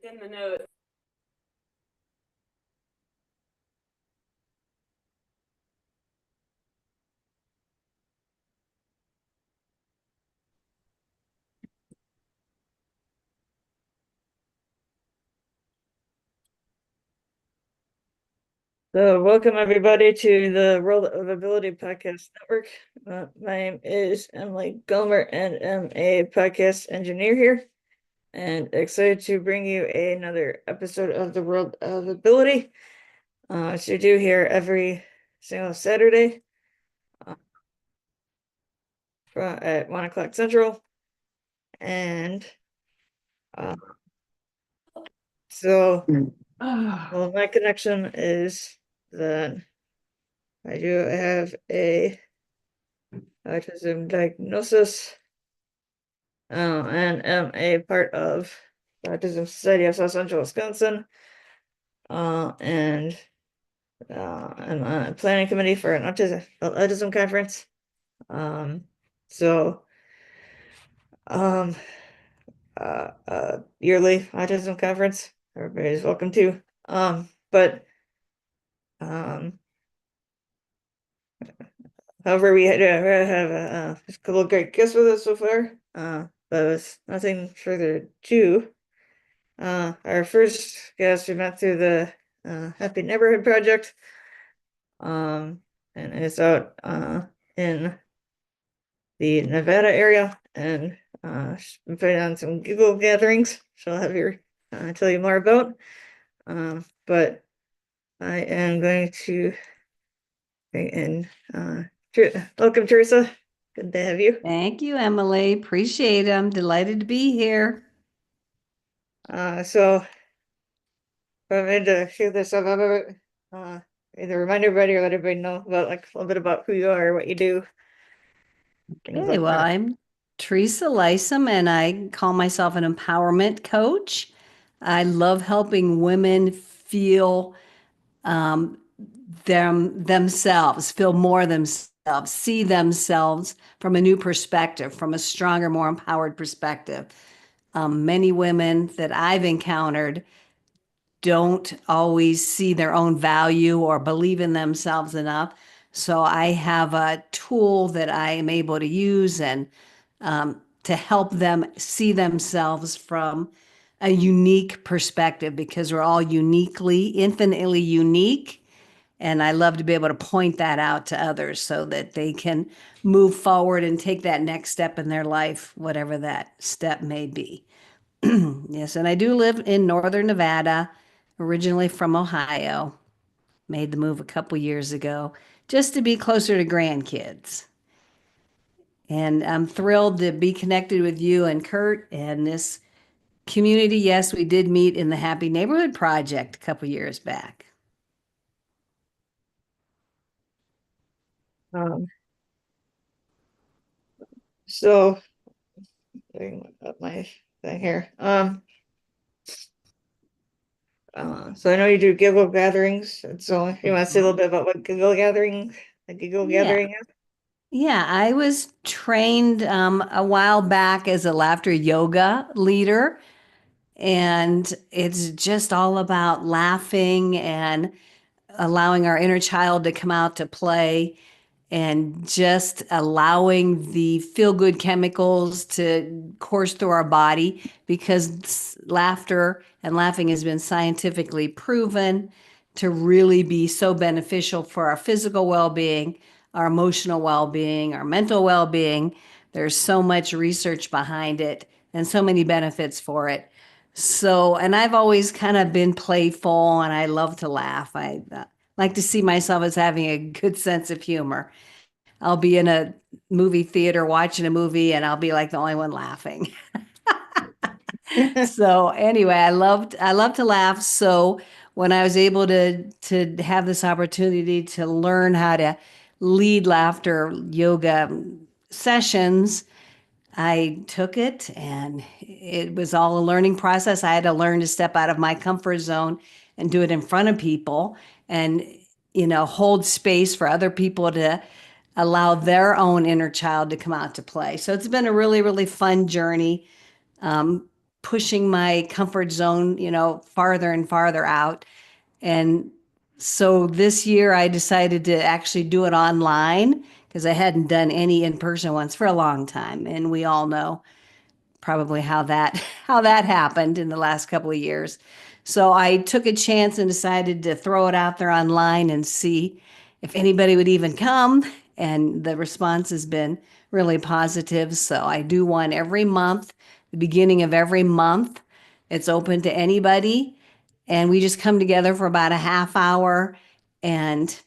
in the notes. So welcome everybody to the World of Ability Podcast Network. My name is Emily Gomer and I'm a podcast engineer here and excited to bring you another episode of the World of Ability. Which we do here every single Saturday at 1 o'clock Central. And so well, my connection is that I do have a autism diagnosis and am a part of the Autism Society of South Central Wisconsin. And I'm on a planning committee for an autism conference. So yearly autism conference. Everybody's welcome to. But however, we had to have a couple of great guests with us so far. But with nothing further ado, our first guest we met through the Happy Neighborhood Project. And it's out in the Nevada area, and she's been putting on some Giggle Gatherings. She'll have her tell you more about. But I am going to bring in welcome, Teresa. Good to have you. Thank you, Emily. Appreciate it. I'm delighted to be here. So I'm going to share this up about either remind everybody or let everybody know about like a little bit about who you are, what you do. Okay, well, I'm Teresa Lysam, and I call myself an empowerment coach. I love helping women feel themselves, feel more themselves, see themselves from a new perspective, from a stronger, more empowered perspective. Many women that I've encountered don't always see their own value or believe in themselves enough. So I have a tool that I am able to use and to help them see themselves from a unique perspective, because we're all uniquely, infinitely unique. And I love to be able to point that out to others so that they can move forward and take that next step in their life, whatever that step may be. Yes, and I do live in Northern Nevada, originally from Ohio. Made the move a couple years ago just to be closer to grandkids. And I'm thrilled to be connected with you and Kurt and this community. Yes, we did meet in the Happy Neighborhood Project a couple years back. So bring up my thing here. So I know you do Giggle Gatherings, and so if you want to say a little bit about what Giggle Gathering, a Giggle Gathering is? Yeah, I was trained a while back as a laughter yoga leader, and it's just all about laughing and allowing our inner child to come out to play and just allowing the feel good chemicals to course through our body, because laughter and laughing has been scientifically proven to really be so beneficial for our physical well-being, our emotional well-being, our mental well-being. There's so much research behind it and so many benefits for it. So, and I've always kind of been playful and I love to laugh. I like to see myself as having a good sense of humor. I'll be in a movie theater watching a movie and I'll be like the only one laughing. So anyway, I love to laugh. So when I was able to have this opportunity to learn how to lead laughter yoga sessions, I took it and it was all a learning process. I had to learn to step out of my comfort zone and do it in front of people and, hold space for other people to allow their own inner child to come out to play. So it's been a really, really fun journey. pushing my comfort zone, farther and farther out. And so this year I decided to actually do it online because I hadn't done any in-person ones for a long time. And we all know probably how that how that happened in the last couple of years. So I took a chance and decided to throw it out there online and see if anybody would even come. And the response has been really positive. So I do one every month, the beginning of every month. It's open to anybody. And we just come together for about a half hour and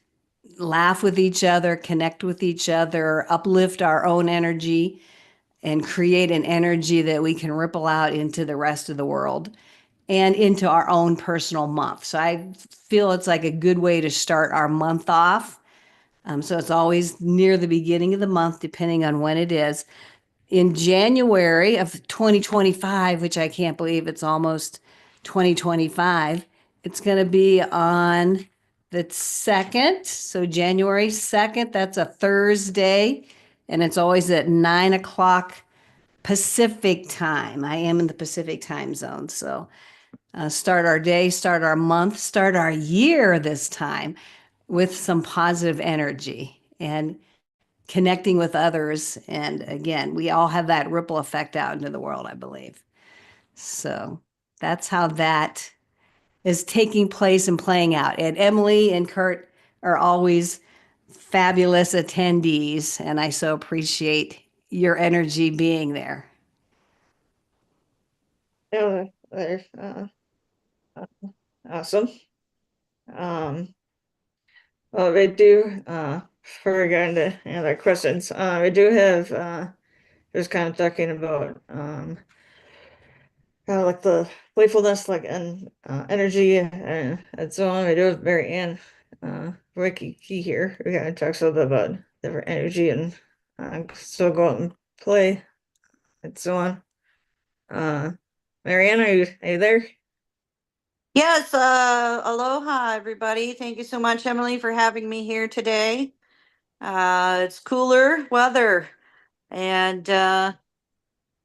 laugh with each other, connect with each other, uplift our own energy, and create an energy that we can ripple out into the rest of the world and into our own personal month. So I feel it's like a good way to start our month off. So it's always near the beginning of the month, depending on when it is. In January of 2025, which I can't believe it's almost 2025, it's going to be on the 2nd. So January 2nd, that's a Thursday. And it's always at 9 o'clock Pacific time. I am in the Pacific time zone. So start our day, start our month, start our year this time with some positive energy and connecting with others. And again, we all have that ripple effect out into the world, I believe. So that's how that is taking place and playing out. And Emily and Kurt are always fabulous attendees. And I so appreciate your energy being there. Yeah, they're awesome. Well, we do, before we get into any other questions, we do have, just kind of talking about, kind of like the playfulness, like, and energy and so on. We do have Marianne, Ricky Key here. We kind of talks a little bit about different energy and still go out and play and so on. Uh, Marianne, are you there? Yes, aloha everybody. Thank you so much, Emily, for having me here today. It's cooler weather and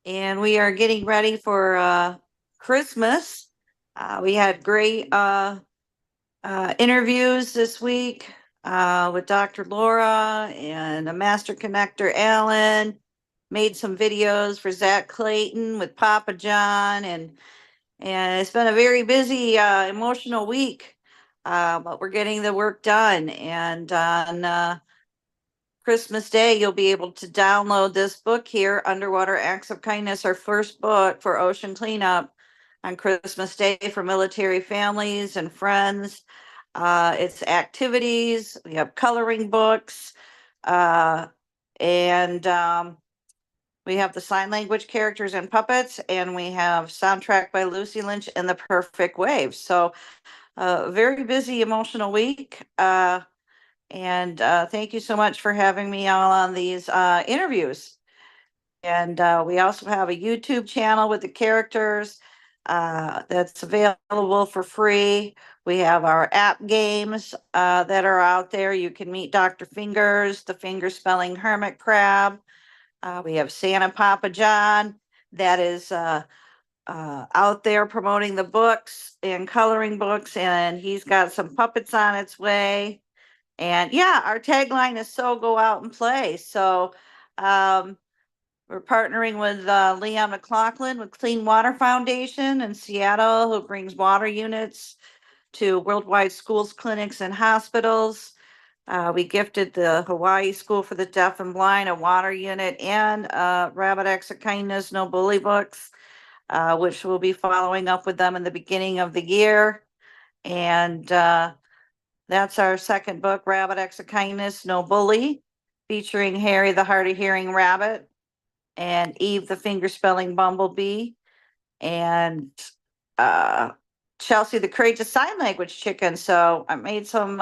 we are getting ready for Christmas. We had great interviews this week with Dr. Laura and a master connector, Alan. Made some videos for Zach Clayton with Papa John, and it's been a very busy, emotional week. But we're getting the work done. And on Christmas Day, you'll be able to download this book here, Underwater Acts of Kindness, our first book for ocean cleanup on Christmas Day for military families and friends. It's activities, we have coloring books, uh, and we have the sign language characters and puppets, and we have soundtrack by Lucy Lynch and The Perfect Wave. So, very busy, emotional week. And thank you so much for having me all on these interviews. And we also have a YouTube channel with the characters that's available for free. We have our app games that are out there. You can meet Dr. Fingers, the finger spelling hermit crab. We have Santa Papa John that is out there promoting the books and coloring books, and he's got some puppets on its way. And yeah, our tagline is "So go out and play." So um, we're partnering with Leon McLaughlin with Clean Water Foundation in Seattle, who brings water units to worldwide schools, clinics, and hospitals. We gifted the Hawaii School for the Deaf and Blind a water unit and Rabbit Acts of Kindness No Bully books, which we'll be following up with them in the beginning of the year. And that's our second book, Rabbit Acts of Kindness No Bully, featuring Harry the hard of hearing rabbit and Eve the finger spelling bumblebee and uh, Chelsea the courageous sign language chicken. So I made some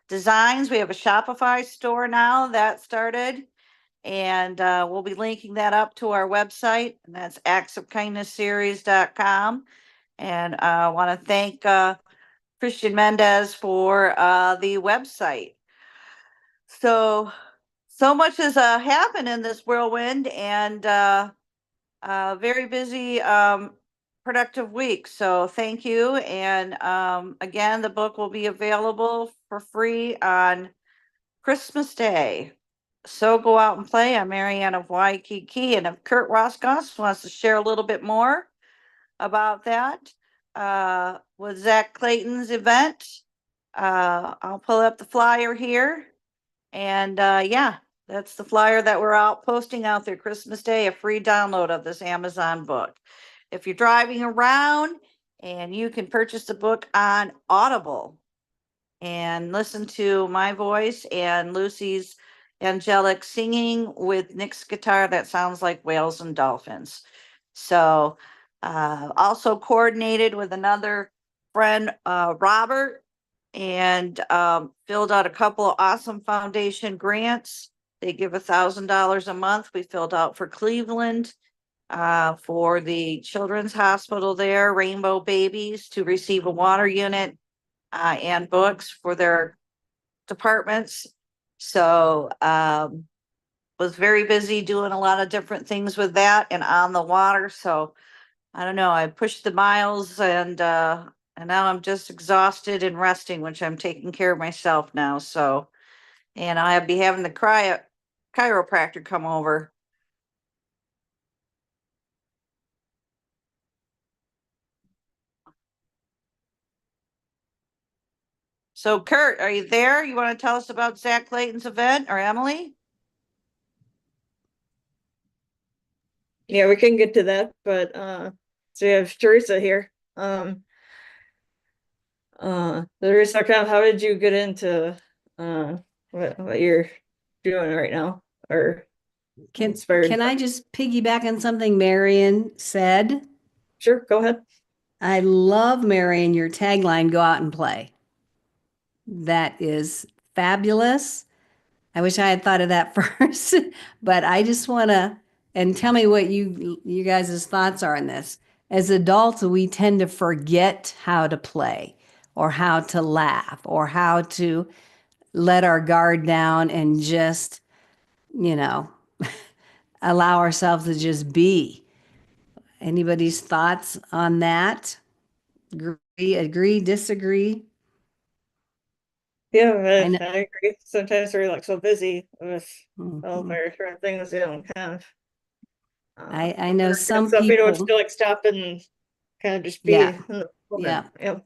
designs. We have a Shopify store now that started, and we'll be linking that up to our website, and that's actsofkindnessseries.com. And I want to thank Christian Mendez for the website. So much has happened in this whirlwind, and very busy productive week. So thank you. And again, the book will be available for free on Christmas Day. So go out and play. I'm Marianne of Waikiki. And if Kurt Roscoff wants to share a little bit more about that with Zach Clayton's event, I'll pull up the flyer here. And yeah, that's the flyer that we're out posting out there Christmas Day, a free download of this Amazon book. If you're driving around, and you can purchase the book on Audible and listen to my voice and Lucy's angelic singing with Nick's guitar that sounds like whales and dolphins. So also coordinated with another friend, Robert, and filled out a couple of awesome foundation grants. They give $1,000 a month. We filled out for Cleveland, for the children's hospital there, Rainbow Babies, to receive a water unit and books for their departments. So was very busy doing a lot of different things with that and on the water. So I don't know, I pushed the miles, and now I'm just exhausted and resting, which I'm taking care of myself now. So, and I'll be having the chiropractor come over. So Kurt, are you there? You want to tell us about Zach Clayton's event, or Emily? Yeah, we can get to that, but so we have Teresa here. Teresa, kind of how did you get into what you're doing right now, or inspired? Can I just piggyback on something Marianne said? Sure, go ahead. I love, Marianne, your tagline, go out and play. That is fabulous. I wish I had thought of that first, but I just want to, and tell me what you guys' thoughts are on this. As adults, we tend to forget how to play or how to laugh or how to let our guard down and just, allow ourselves to just be. Anybody's thoughts on that? Agree, disagree? Yeah, I know. I agree. Sometimes we're like so busy with all of Mhm. our different things we don't have. I know some Some people would people, still like stop and kind of just be yeah, in the yeah. moment. Yeah.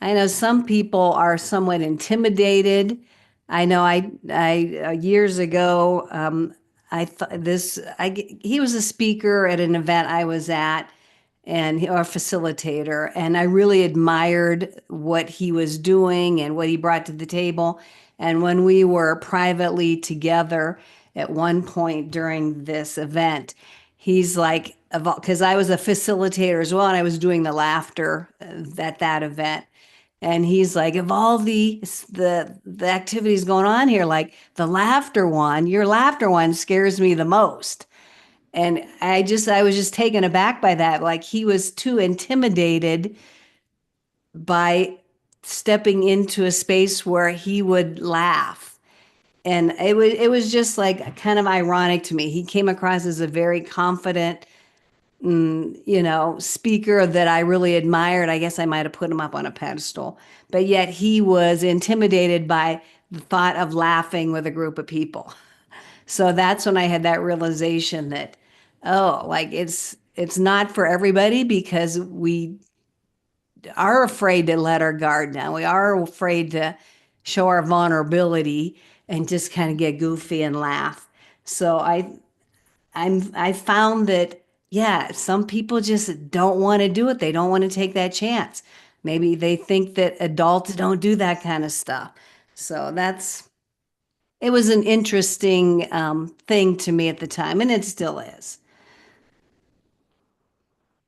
I know some people are somewhat intimidated. I know I years ago, I thought he was a speaker at an event I was at, and or a facilitator, and I really admired what he was doing and what he brought to the table. And when we were privately together at one point during this event, he's like, because I was a facilitator as well, and I was doing the laughter at that event. And he's like, of all the activities going on here, like your laughter one scares me the most. And I was just taken aback by that. Like he was too intimidated by stepping into a space where he would laugh. And it was just like kind of ironic to me. He came across as a very confident, speaker that I really admired. I guess I might have put him up on a pedestal, but yet he was intimidated by the thought of laughing with a group of people. So that's when I had that realization that, oh, like it's not for everybody, because we are afraid to let our guard down. We are afraid to show our vulnerability and just kind of get goofy and laugh. So I found that, yeah, some people just don't want to do it. They don't want to take that chance. Maybe they think that adults don't do that kind of stuff. So it was an interesting thing to me at the time, and it still is.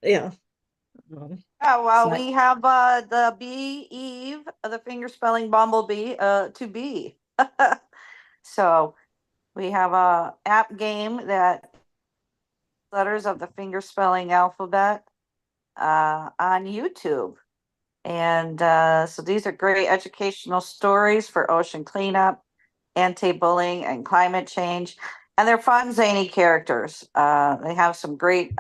Yeah. Oh, well, So we have the bee Eve, the finger spelling bumblebee, to be. So we have a app game that letters of the finger spelling alphabet on YouTube. And so these are great educational stories for ocean cleanup, anti-bullying, and climate change. And they're fun, zany characters. They have some great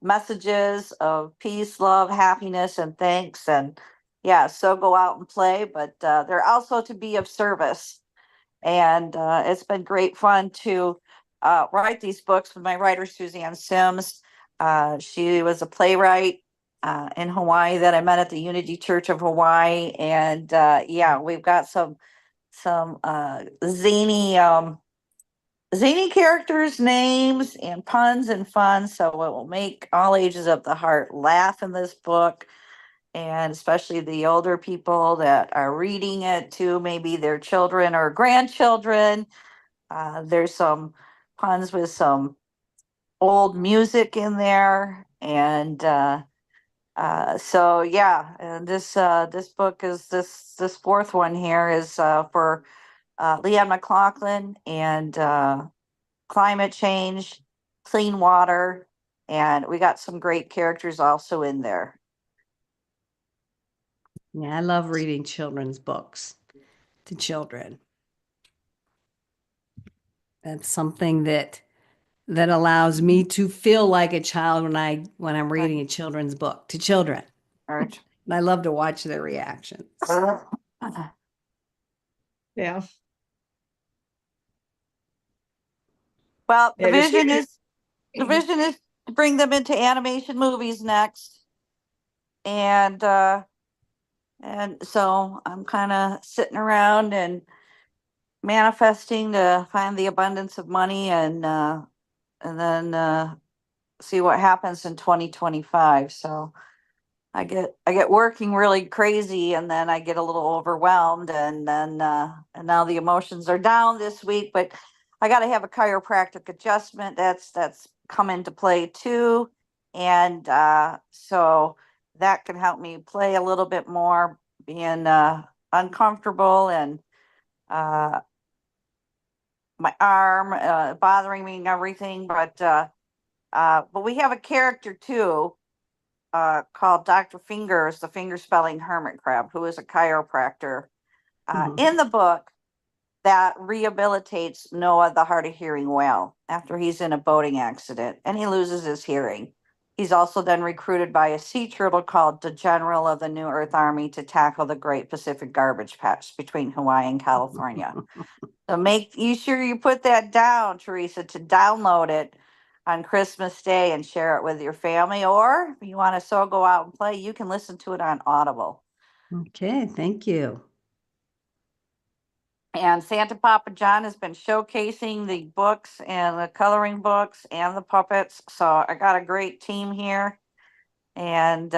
messages of peace, love, happiness, and thanks. And yeah, so go out and play, but they're also to be of service. And it's been great fun to write these books with my writer, Suzanne Sims. She was a playwright in Hawaii that I met at the Unity Church of Hawaii. And yeah, we've got some zany characters, names, and puns and fun. So it will make all ages of the heart laugh in this book, and especially the older people that are reading it to maybe their children or grandchildren. There's some puns with some old music in there, and so yeah. And this book is this fourth one here is for Leanne McLaughlin, and climate change, clean water, and we got some great characters also in there. Yeah, I love reading children's books to children. That's something that allows me to feel like a child when I'm reading a children's book to children. Right. And I love to watch their reactions. Yeah. Well, Yeah, 'cause the vision is to bring them into animation movies next. And so I'm kind of sitting around and manifesting to find the abundance of money, and then see what happens in 2025. So I get working really crazy, and then I get a little overwhelmed, and then and now the emotions are down this week, but I got to have a chiropractic adjustment that's come into play too. And so that can help me play a little bit more, being uncomfortable, and uh my arm bothering me and everything. But we have a character too, called Dr. Fingers, the finger spelling hermit crab, who is a chiropractor in the book, that rehabilitates Noah, the hard of hearing whale, after he's in a boating accident and he loses his hearing. He's also then recruited by a sea turtle called the General of the New Earth Army to tackle the Great Pacific Garbage Patch between Hawaii and California. So make you sure you put that down, Teresa, to download it on Christmas Day and share it with your family. Or if you want to so go out and play, you can listen to it on Audible. Okay, thank you. And Santa Papa John has been showcasing the books and the coloring books and the puppets. So I got a great team here. And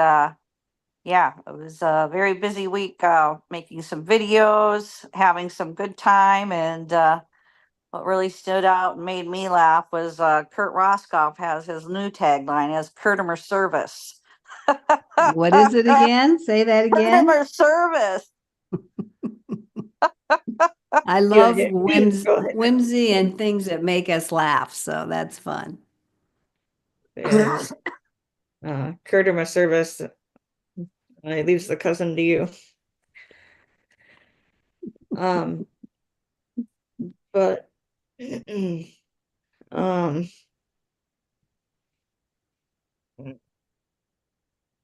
yeah, it was a very busy week, making some videos, having some good time. And what really stood out and made me laugh was Kurt Roscoff has his new tagline as Kurtimer Service. What is it again? Say that again. Kurtimer Service. I love yeah. Go ahead. whimsy and things that make us laugh. So that's fun. Yeah, Kurt, my service. I leaves the cousin to you. But um,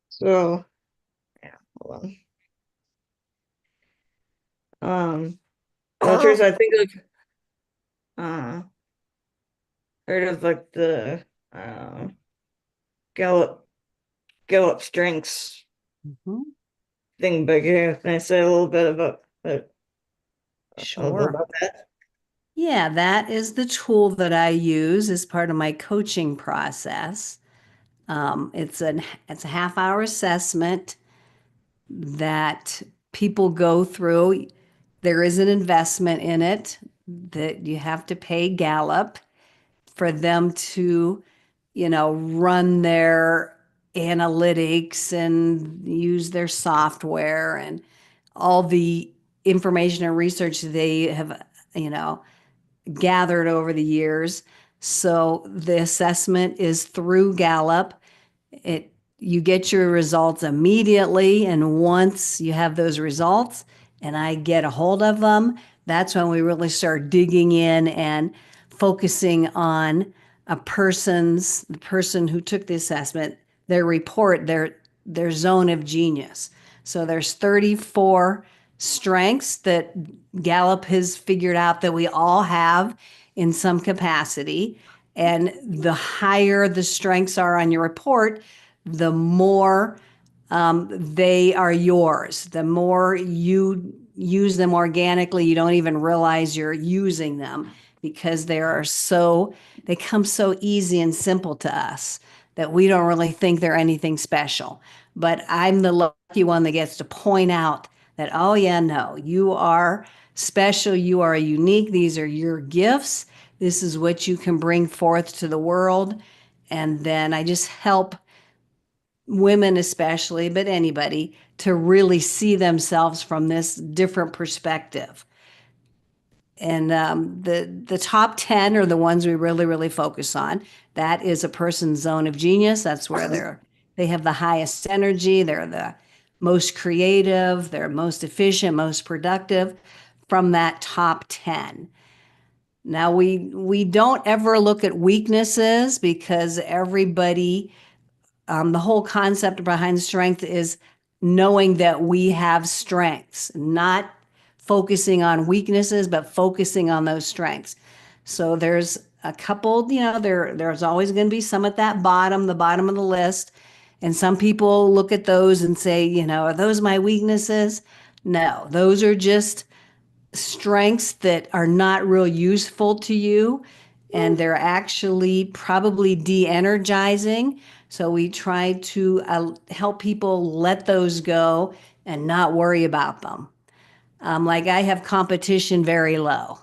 so yeah, hold on. Teresa, I think like heard of like the Gallup strengths thing, but yeah, can I say a little bit about Sure. about that? Yeah, that is the tool that I use as part of my coaching process. It's a half-hour assessment that people go through. There is an investment in it that you have to pay Gallup for them to, run their analytics and use their software and all the information and research they have, gathered over the years. So the assessment is through Gallup. You get your results immediately, and once you have those results and I get a hold of them, that's when we really start digging in and focusing on the person who took the assessment, their report, their zone of genius. So there's 34 strengths that Gallup has figured out that we all have in some capacity. And the higher the strengths are on your report, the more they are yours. The more you use them organically, you don't even realize you're using them because they come so easy and simple to us that we don't really think they're anything special. But I'm the lucky one that gets to point out that, oh, yeah, no, you are special. You are unique. These are your gifts. This is what you can bring forth to the world. And then I just help women, especially, but anybody, to really see themselves from this different perspective. And the top 10 are the ones we really focus on. That is a person's zone of genius. That's where they have the highest energy. They're the most creative. They're most efficient, most productive from that top 10. Now, we don't ever look at weaknesses because everybody, the whole concept behind strength is knowing that we have strengths, not focusing on weaknesses, but focusing on those strengths. So there's a couple, there's always going to be some at the bottom of the list. And some people look at those and say, are those my weaknesses? No, those are just strengths that are not real useful to you. And they're actually probably de-energizing. So we try to help people let those go and not worry about them. Like I have competition very low.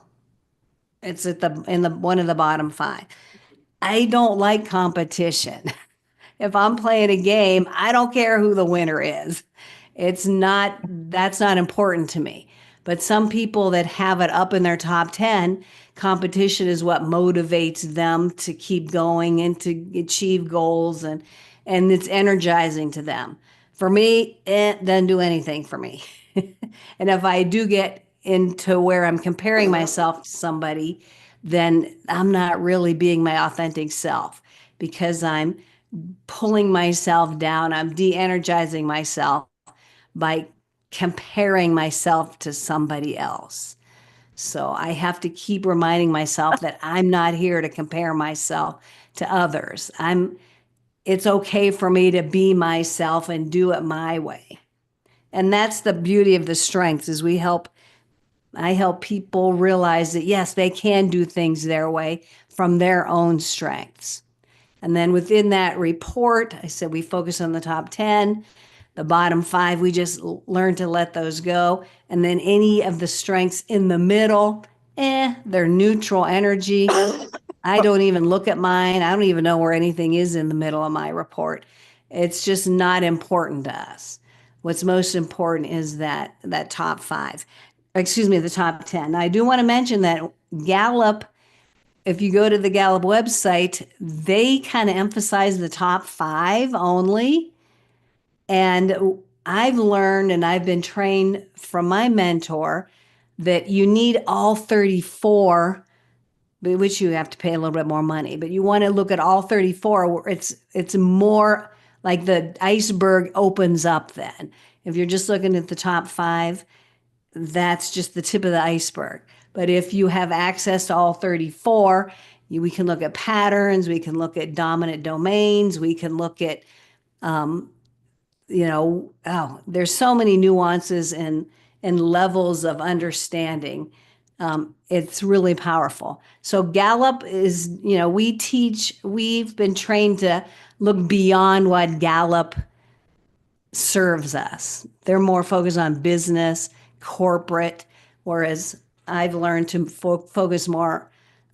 It's in the one of the bottom 5. I don't like competition. If I'm playing a game, I don't care who the winner is. That's not important to me. But some people that have it up in their top 10, competition is what motivates them to keep going and to achieve goals, and it's energizing to them. For me, it doesn't do anything for me. And if I do get into where I'm comparing myself to somebody, then I'm not really being my authentic self because I'm pulling myself down. I'm de-energizing myself by comparing myself to somebody else. So I have to keep reminding myself that I'm not here to compare myself to others. It's okay for me to be myself and do it my way. And that's the beauty of the strengths is I help people realize that yes, they can do things their way from their own strengths. And then within that report, I said we focus on the top 10. The bottom 5, we just learn to let those go. And then any of the strengths in the middle, they're neutral energy. I don't even look at mine. I don't even know where anything is in the middle of my report. It's just not important to us. What's most important is that top 5. Excuse me, the top 10. Now, I do want to mention that Gallup, if you go to the Gallup website, they kind of emphasize the top 5 only. And I've learned and I've been trained from my mentor that you need all 34, which you have to pay a little bit more money, but you want to look at all 34 where it's more like the iceberg opens up then. If you're just looking at the top 5, that's just the tip of the iceberg. But if you have access to all 34, we can look at patterns, we can look at dominant domains, we can look at there's so many nuances and levels of understanding. It's really powerful. So Gallup is, we've been trained to look beyond what Gallup serves us. They're more focused on business, corporate, whereas I've learned to focus more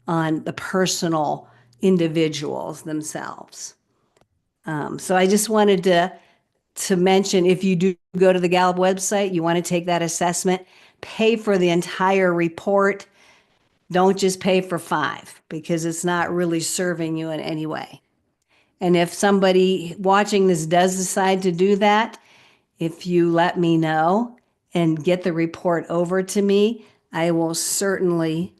on the personal individuals themselves. So I just wanted to mention, if you do go to the Gallup website, you want to take that assessment, pay for the entire report. Don't just pay for 5 because it's not really serving you in any way. And if somebody watching this does decide to do that, if you let me know and get the report over to me, I will certainly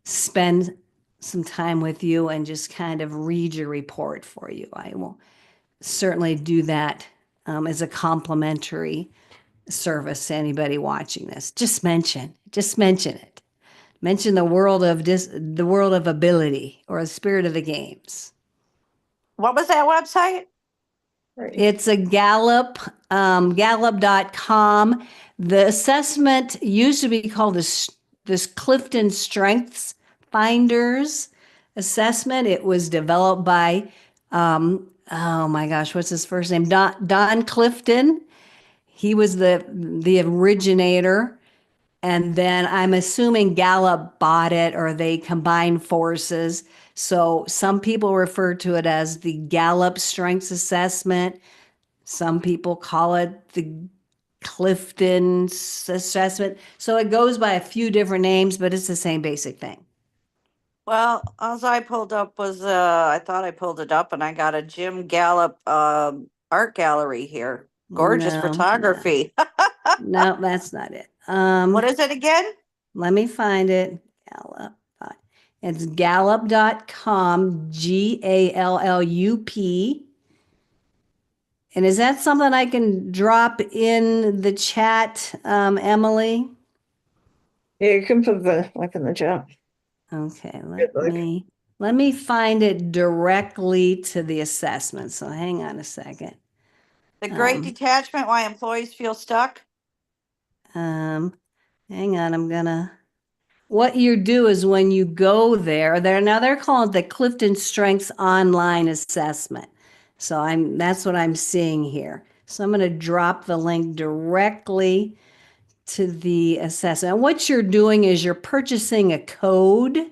spend some time with you and just kind of read your report for you. I will certainly do that as a complimentary service to anybody watching this. Just mention it. Mention the world of ability, or the spirit of the games. What was that website? Right. It's a Gallup.com. The assessment used to be called this CliftonStrengths Finders assessment. It was developed by, oh my gosh, what's his first name? Don Clifton. He was the originator. And then I'm assuming Gallup bought it, or they combined forces. So some people refer to it as the Gallup Strengths Assessment. Some people call it the Clifton Assessment. So it goes by a few different names, but it's the same basic thing. Well, all I pulled up was I thought I pulled it up and I got a Jim Gallup art gallery here. Gorgeous No, photography. No, that's not it. What is it again? Let me find it. Gallup. It's gallup.com, GALLUP. And is that something I can drop in the chat, Emily? Yeah, you can put the link in the chat. Okay, Good luck. let me find it directly to the assessment. So hang on a second. The Great Um, Detachment, Why Employees Feel Stuck. Hang on, what you do is when you go there, they're calling it the CliftonStrengths Online Assessment. So that's what I'm seeing here. So I'm gonna drop the link directly to the assessment. And what you're doing is you're purchasing a code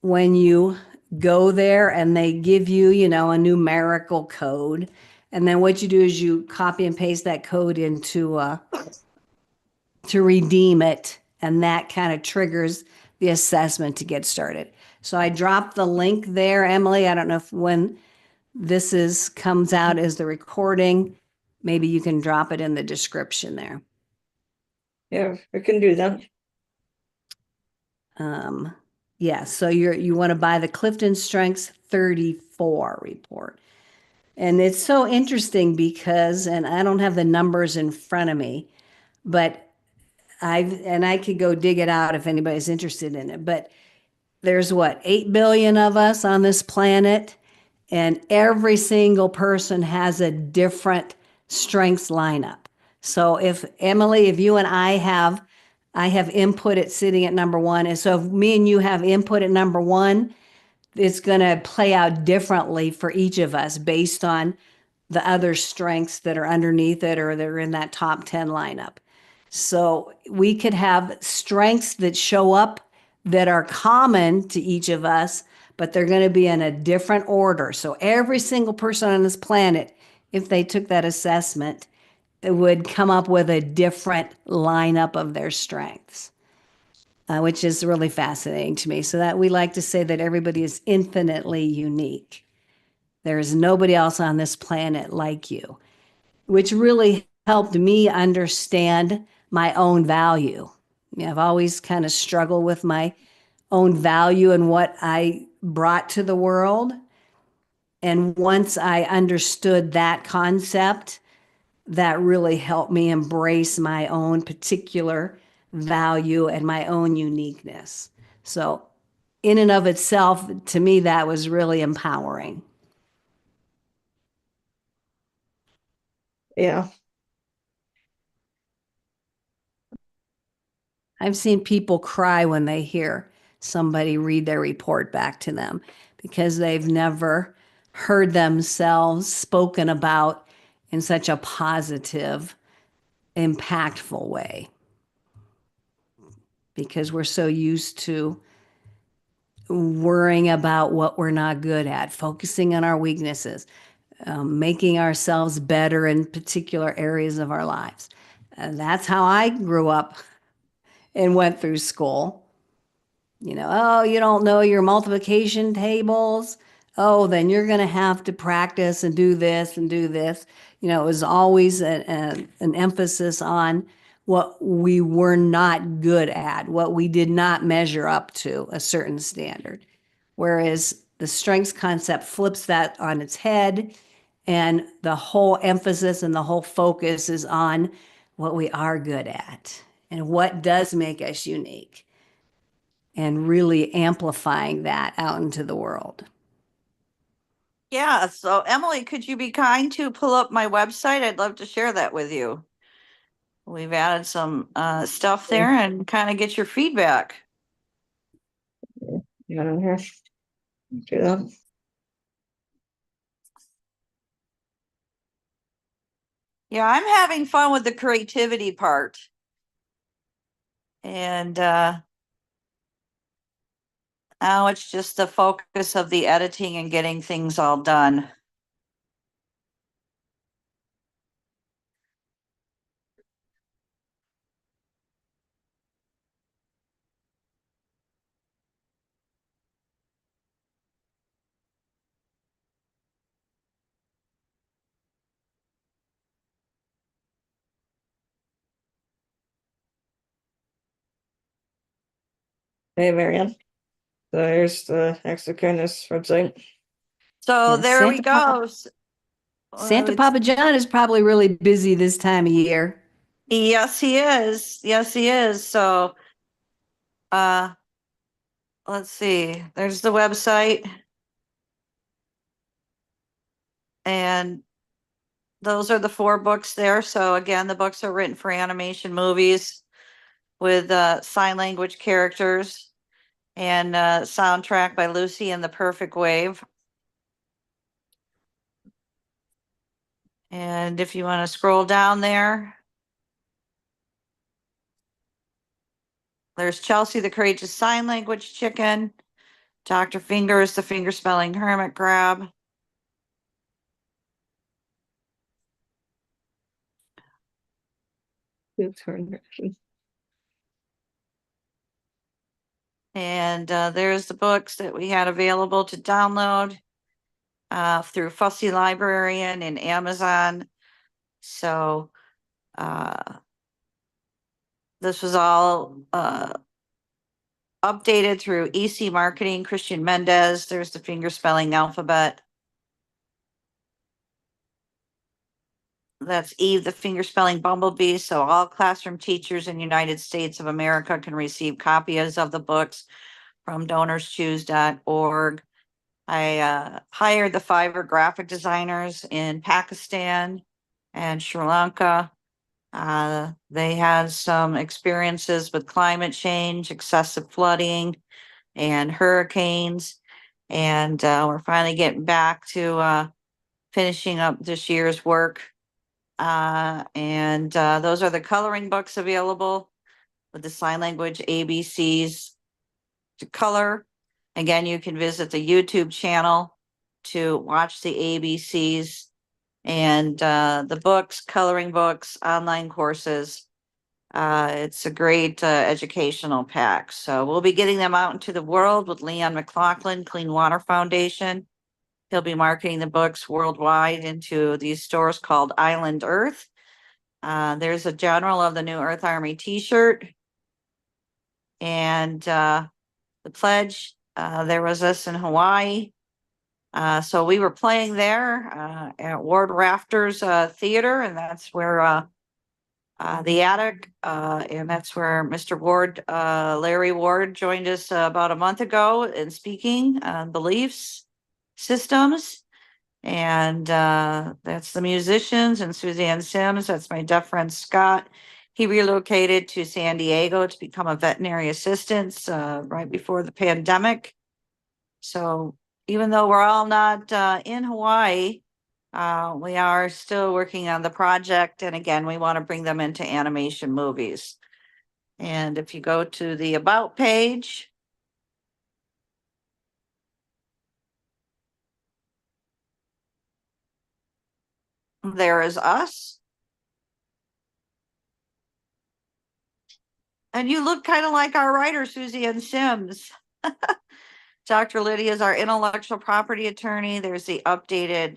when you go there, and they give you, a numerical code. And then what you do is you copy and paste that code into to redeem it, and that kind of triggers the assessment to get started. So I dropped the link there, Emily. I don't know if when this comes out as the recording, maybe you can drop it in the description there. Yeah, we can do that. Yeah, so you want to buy the CliftonStrengths 34 report. And it's so interesting because, and I don't have the numbers in front of me, but I could go dig it out if anybody's interested in it, but there's 8 billion of us on this planet, and every single person has a different strengths lineup. So if you and I have input at sitting at number one, and so if me and you have input at number one, it's going to play out differently for each of us based on the other strengths that are underneath it, or that are in that top 10 lineup. So we could have strengths that show up that are common to each of us, but they're going to be in a different order. So every single person on this planet, if they took that assessment, it would come up with a different lineup of their strengths, which is really fascinating to me. So that we like to say that everybody is infinitely unique. There is nobody else on this planet like you, which really helped me understand my own value. I've always kind of struggled with my own value and what I brought to the world. And once I understood that concept, that really helped me embrace my own particular value and my own uniqueness. So, in and of itself, to me, that was really empowering. Yeah. I've seen people cry when they hear somebody read their report back to them because they've never heard themselves spoken about in such a positive, impactful way. Because we're so used to worrying about what we're not good at, focusing on our weaknesses, making ourselves better in particular areas of our lives. And that's how I grew up and went through school. Oh, you don't know your multiplication tables? Oh, then you're going to have to practice and do this and do this. It was always an emphasis on what we were not good at, what we did not measure up to a certain standard. whereas the strengths concept flips that on its head, and the whole emphasis and the whole focus is on what we are good at and what does make us unique, and really amplifying that out into the world. Yeah, so Emily, could you be kind to pull up my website? I'd love to share that with you. We've added some stuff there and kind of get your feedback. You want to hear? Do that. Yeah, I'm having fun with the creativity part. And now it's just the focus of the editing and getting things all done. Hey, Marianne. So here's the extra kindness website. So Yeah, there we go. Santa Papa John is probably really busy this time of year. Yes, he is. Yes, he is. So let's see. There's the website. And those are the 4 books there. So again, the books are written for animation movies with sign language characters, and soundtrack by Lucy and the Perfect Wave. And if you want to scroll down there, there's Chelsea the Courageous Sign Language Chicken, Dr. Fingers the Finger Spelling Hermit Crab. And there's the books that we had available to download through Fussy Librarian and Amazon. So this was all updated through EC Marketing, Christian Mendez. There's the finger spelling alphabet. That's Eve, the finger spelling bumblebee. So all classroom teachers in the United States of America can receive copies of the books from donorschoose.org. I hired the Fiverr graphic designers in Pakistan and Sri Lanka. They had some experiences with climate change, excessive flooding, and hurricanes. And we're finally getting back to finishing up this year's work. And those are the coloring books available with the sign language ABCs to color. Again, you can visit the YouTube channel to watch the ABCs and the books, coloring books, online courses. It's a great educational pack. So we'll be getting them out into the world with Leon McLaughlin, Clean Water Foundation. He'll be marketing the books worldwide into these stores called Island Earth. There's a general of the new Earth Army t-shirt. And the pledge, there was us in Hawaii. So we were playing there at Ward Rafters Theater, and that's where the attic, and that's where Mr. Ward, Larry Ward, joined us about a month ago in speaking on beliefs systems. And that's the musicians, and Suzanne Sims, that's my deaf friend Scott. He relocated to San Diego to become a veterinary assistant right before the pandemic. So even though we're all not in Hawaii, we are still working on the project. And again, we want to bring them into animation movies. And if you go to the About page, there is us. And you look kind of like our writer, Susie Ann Sims. Dr. Lydia is our intellectual property attorney. There's the updated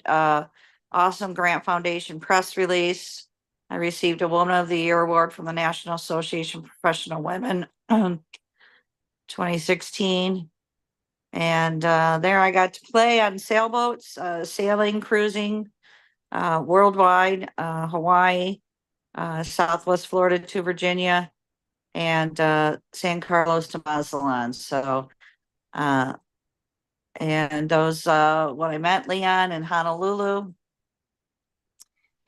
Awesome Grant Foundation press release. I received a Woman of the Year award from the National Association of Professional Women 2016. And there I got to play on sailboats, sailing, cruising worldwide, Hawaii, Southwest Florida to Virginia, and San Carlos to Mazatlan. So, and those, what I met Leon in Honolulu,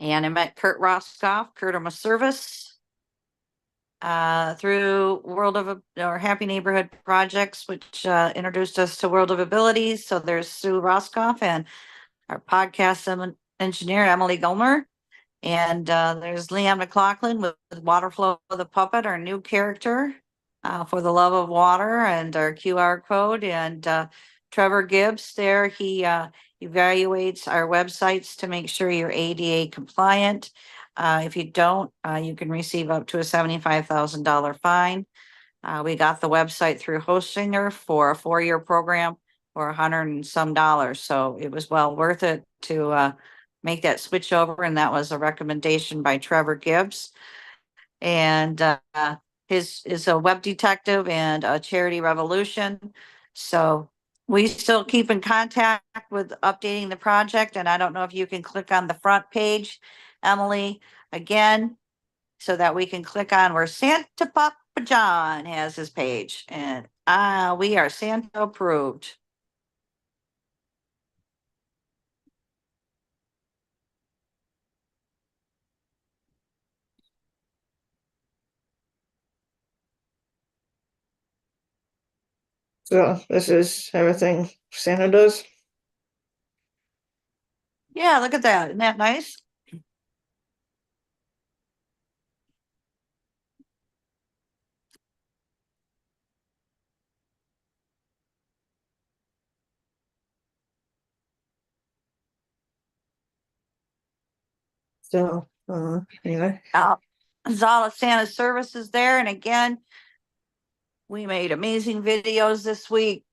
and I met Kurt Roskoff, Kurt of my service, through World of or Happy Neighborhood Projects, which introduced us to World of Abilities. So there's Sue Roskoff and our podcast engineer, Emily Gomer. And there's Leanne McLaughlin with Waterflow the Puppet, our new character for the love of water, and our QR code. And Trevor Gibbs there, he evaluates our websites to make sure you're ADA compliant. If you don't, you can receive up to a $75,000 fine. We got the website through Hostinger for a 4-year program for $100 and some. So it was well worth it to make that switch over. And that was a recommendation by Trevor Gibbs. And his is a web detective and a charity revolution. So we still keep in contact with updating the project. And I don't know if you can click on the front page, Emily, again, so that we can click on where Santa Papa John has his page. And we are Santa approved. So this is everything Santa does. Yeah, look at that. Isn't that nice? So anyway, There's all of Santa's services there. And again, we made amazing videos this week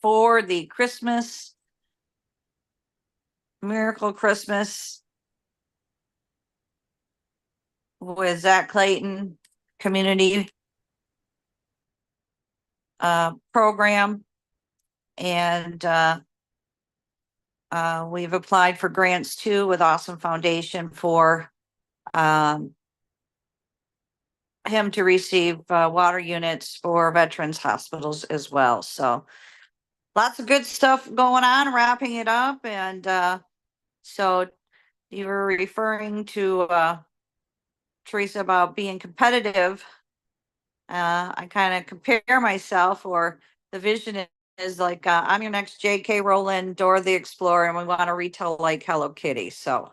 for the Christmas, Miracle Christmas with Zach Clayton community program. And we've applied for grants too with Awesome Foundation for him to receive water units for veterans hospitals as well. So lots of good stuff going on, wrapping it up. And so you were referring to Teresa about being competitive. I kind of compare myself, or the vision is like I'm your next J.K. Rowling, Dora the Explorer, and we want to retell like Hello Kitty. So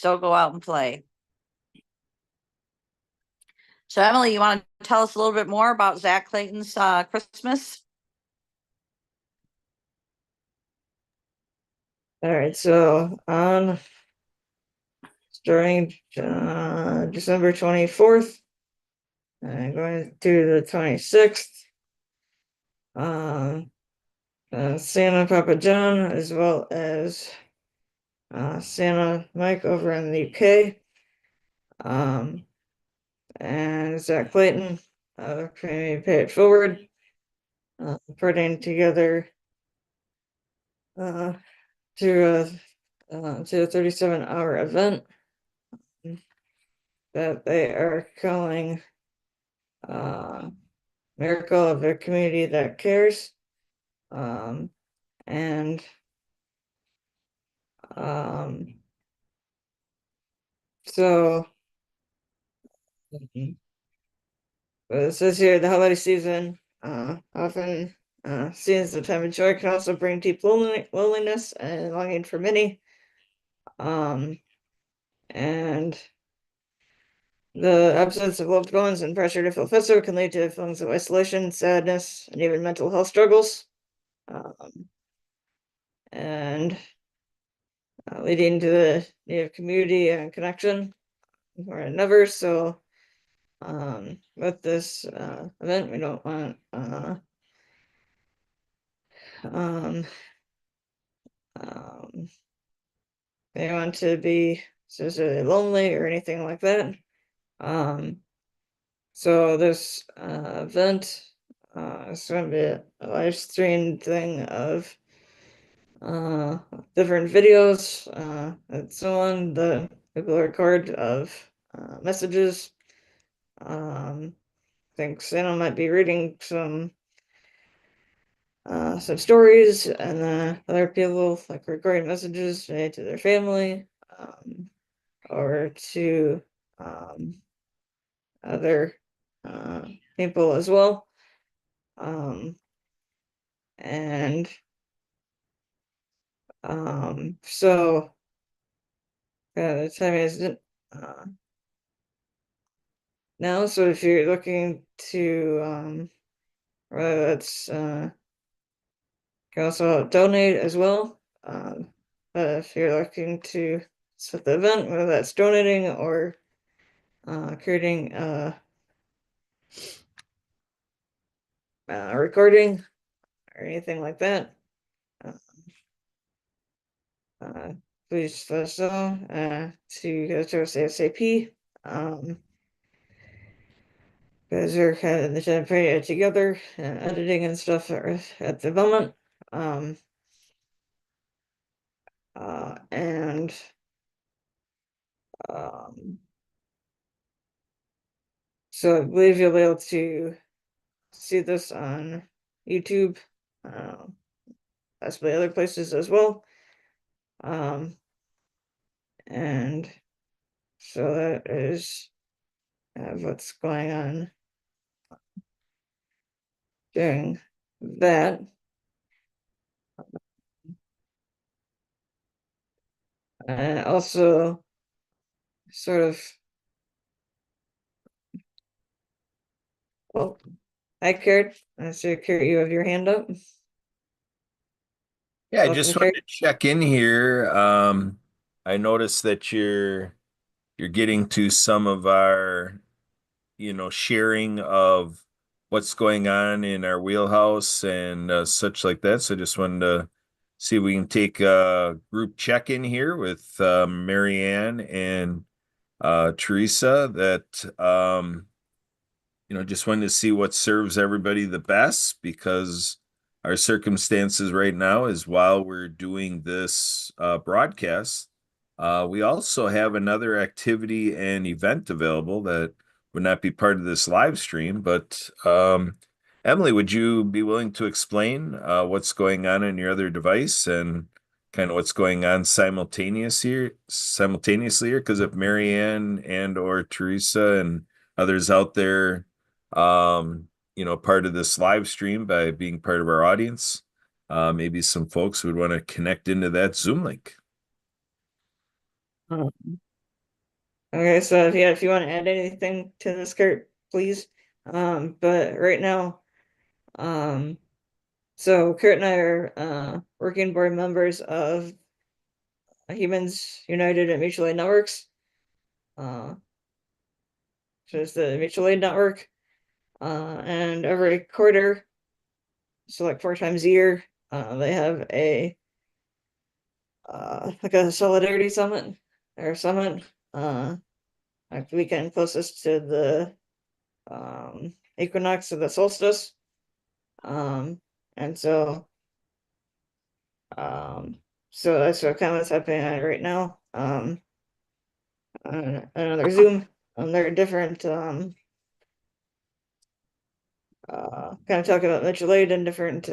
go out and play. So Emily, you want to tell us a little bit more about Zach Clayton's Christmas? all right. So on starting December 24th, going through the 26th, Santa Papa John, as well as Santa Mike over in the UK, and Zach Clayton, Community Pay It Forward, putting together to a 37-hour event that they are calling Miracle of a Community That Cares. And so it says here the holiday season often seen as a time of joy can also bring deep loneliness and longing for many. And the absence of loved ones and pressure to feel festive can lead to feelings of isolation, sadness, and even mental health struggles. And leading to the need of community and connection more than ever. So with this event, we don't want anyone to be necessarily lonely or anything like that. So this event is going to be a live stream thing of different videos that someone the people record of messages. I think Santa might be reading some stories, and other people like recording messages made to their family or to other people as well. And so the time is now. So if you're looking to whether that's you can also donate as well. But if you're looking to set the event, whether that's donating or creating a recording or anything like that, please let us know to go to us ASAP. Because we're kind of trying to put it together and editing and stuff at the moment. And so I believe you'll be able to see this on YouTube, possibly other places as well. And so that is what's going on during that. And also sort of, well, hi Kurt. I see Kurt, you have your hand up. Yeah, I Welcome, just wanted Kurt. to check in here. I noticed that you're getting to some of our, sharing of what's going on in our wheelhouse and such like that. So I just wanted to see if we can take a group check-in here with Marianne and Teresa that just wanted to see what serves everybody the best because our circumstances right now is while we're doing this broadcast, we also have another activity and event available that would not be part of this live stream. But Emily, would you be willing to explain what's going on your other device and kind of what's going on simultaneously here? Because if Marianne and or Teresa and others out there part of this live stream by being part of our audience. Maybe some folks would want to connect into that Zoom link. Um, Okay, so if you want to add anything to this, Kurt, please. But right now, so Kurt and I are working board members of Humans United at Mutual Aid Networks, which is the mutual aid network. And every quarter, so like 4 times a year, they have a like a solidarity summit or summit, like the weekend closest to the equinox of the solstice. And so that's what kind of what's happening right now. On another Zoom, there are different kind of talking about mutual aid and different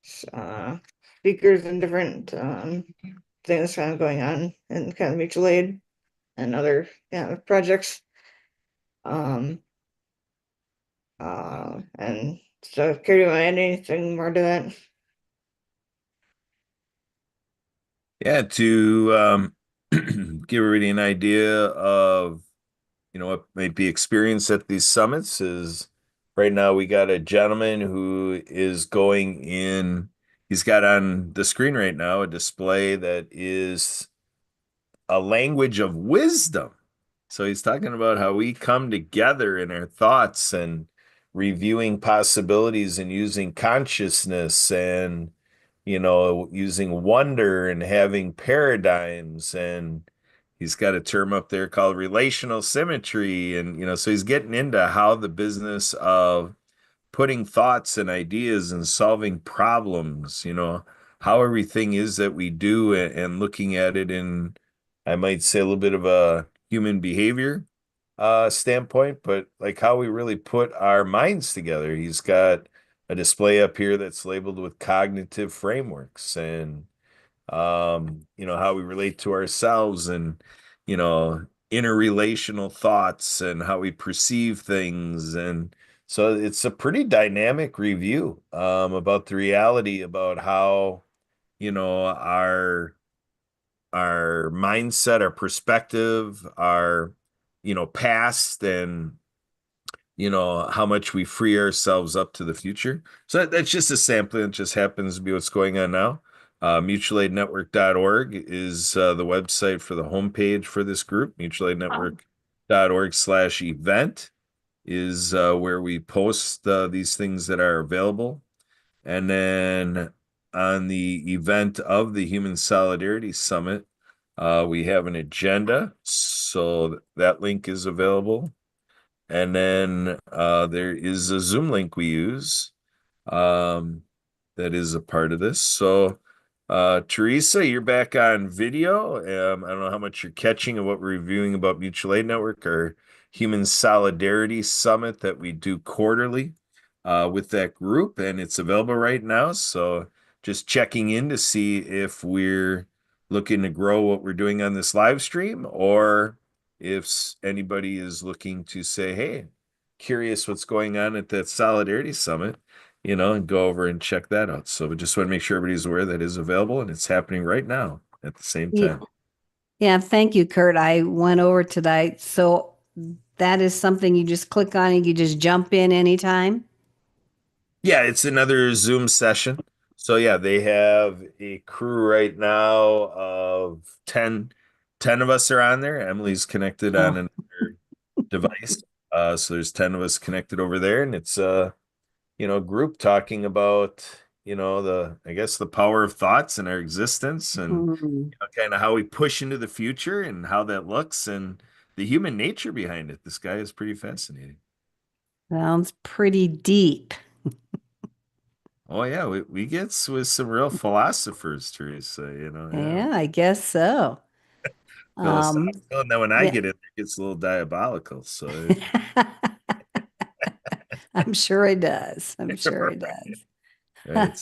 speakers and different things kind of going on in kind of mutual aid and other projects. And so Carrie, do you want to add anything more to that? Yeah, to give everybody an idea of what might be experienced at these summits is right now we got a gentleman who is going in. He's got on the screen right now a display that is a language of wisdom. So he's talking about how we come together in our thoughts and reviewing possibilities and using consciousness and, using wonder and having paradigms and, he's got a term up there called relational symmetry. And, so he's getting into how the business of putting thoughts and ideas and solving problems, how everything is that we do and looking at it in, I might say, a little bit of a human behavior standpoint, but like how we really put our minds together. He's got a display up here that's labeled with cognitive frameworks and how we relate to ourselves and, interrelational thoughts and how we perceive things. And so it's a pretty dynamic review about the reality about how, our mindset, our perspective, our, past and how much we free ourselves up to the future. So that's just a sampling. It just happens to be what's going on now. Mutualaidnetwork.org is the website for the homepage for this group. Mutualaidnetwork.org/event is where we post these things that are available. And then on the event of the Human Solidarity Summit, we have an agenda. So that link is available. And then there is a Zoom link we use that is a part of this. So, Teresa, you're back on video. I don't know how much you're catching of what we're reviewing about Mutual Aid Network or Human Solidarity Summit that we do quarterly with that group, and it's available right now. So, just checking in to see if we're looking to grow what we're doing on this live stream or if anybody is looking to say, hey, curious what's going on at that Solidarity Summit, and go over and check that out. So we just want to make sure everybody's aware that is available and it's happening right now at the same time. Yeah, thank you, Kurt. I went over tonight. So that is something you just click on and you just jump in anytime? Yeah, it's another Zoom session. So yeah, they have a crew right now of 10 of us are on there. Emily's connected on another device. So there's 10 of us connected over there, and it's group talking about, I guess the power of thoughts in our existence and kind of how we push into the future and how that looks and the human nature behind it. This guy is pretty fascinating. Sounds pretty deep. Oh yeah, we get with some real philosophers, Teresa, Yeah, I guess so. philosophical. And then when I yeah. get in, it gets a little diabolical. So I'm sure it does. I'm sure it does. right.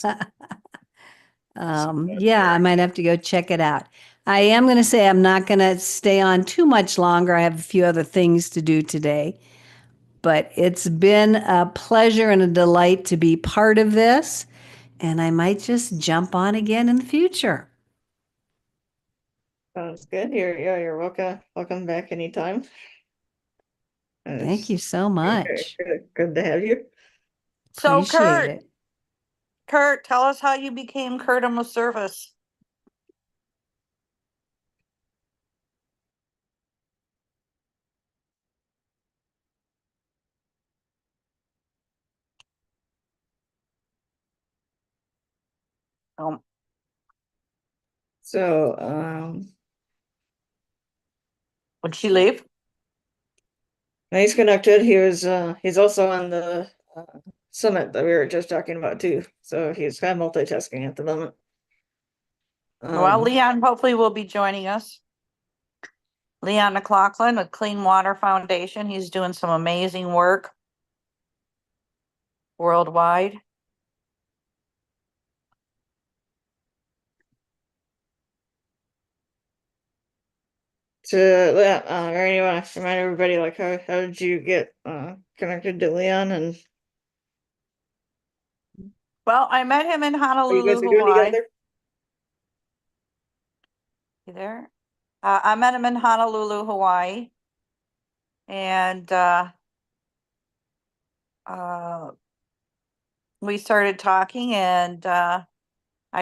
Yeah, I might have to go check it out. I am going to say I'm not going to stay on too much longer. I have a few other things to do today, but it's been a pleasure and a delight to be part of this, and I might just jump on again in the future. Sounds good. You're welcome. Welcome back anytime. Thank you so much. Good to have you. So Appreciate it. Kurt, tell us how you became Kurt on the service. So, Would she leave? he's connected. He's also on the summit that we were just talking about too. So he's kind of multitasking at the moment. Well, Leon hopefully will be joining us. Leon McLaughlin with Clean Water Foundation. He's doing some amazing work worldwide. Marianne, you want to remind everybody like how did you get connected to Leon and Well, I met him in what you Honolulu, guys are doing Hawaii. together? You there? I met him in Honolulu, Hawaii. And we started talking, and I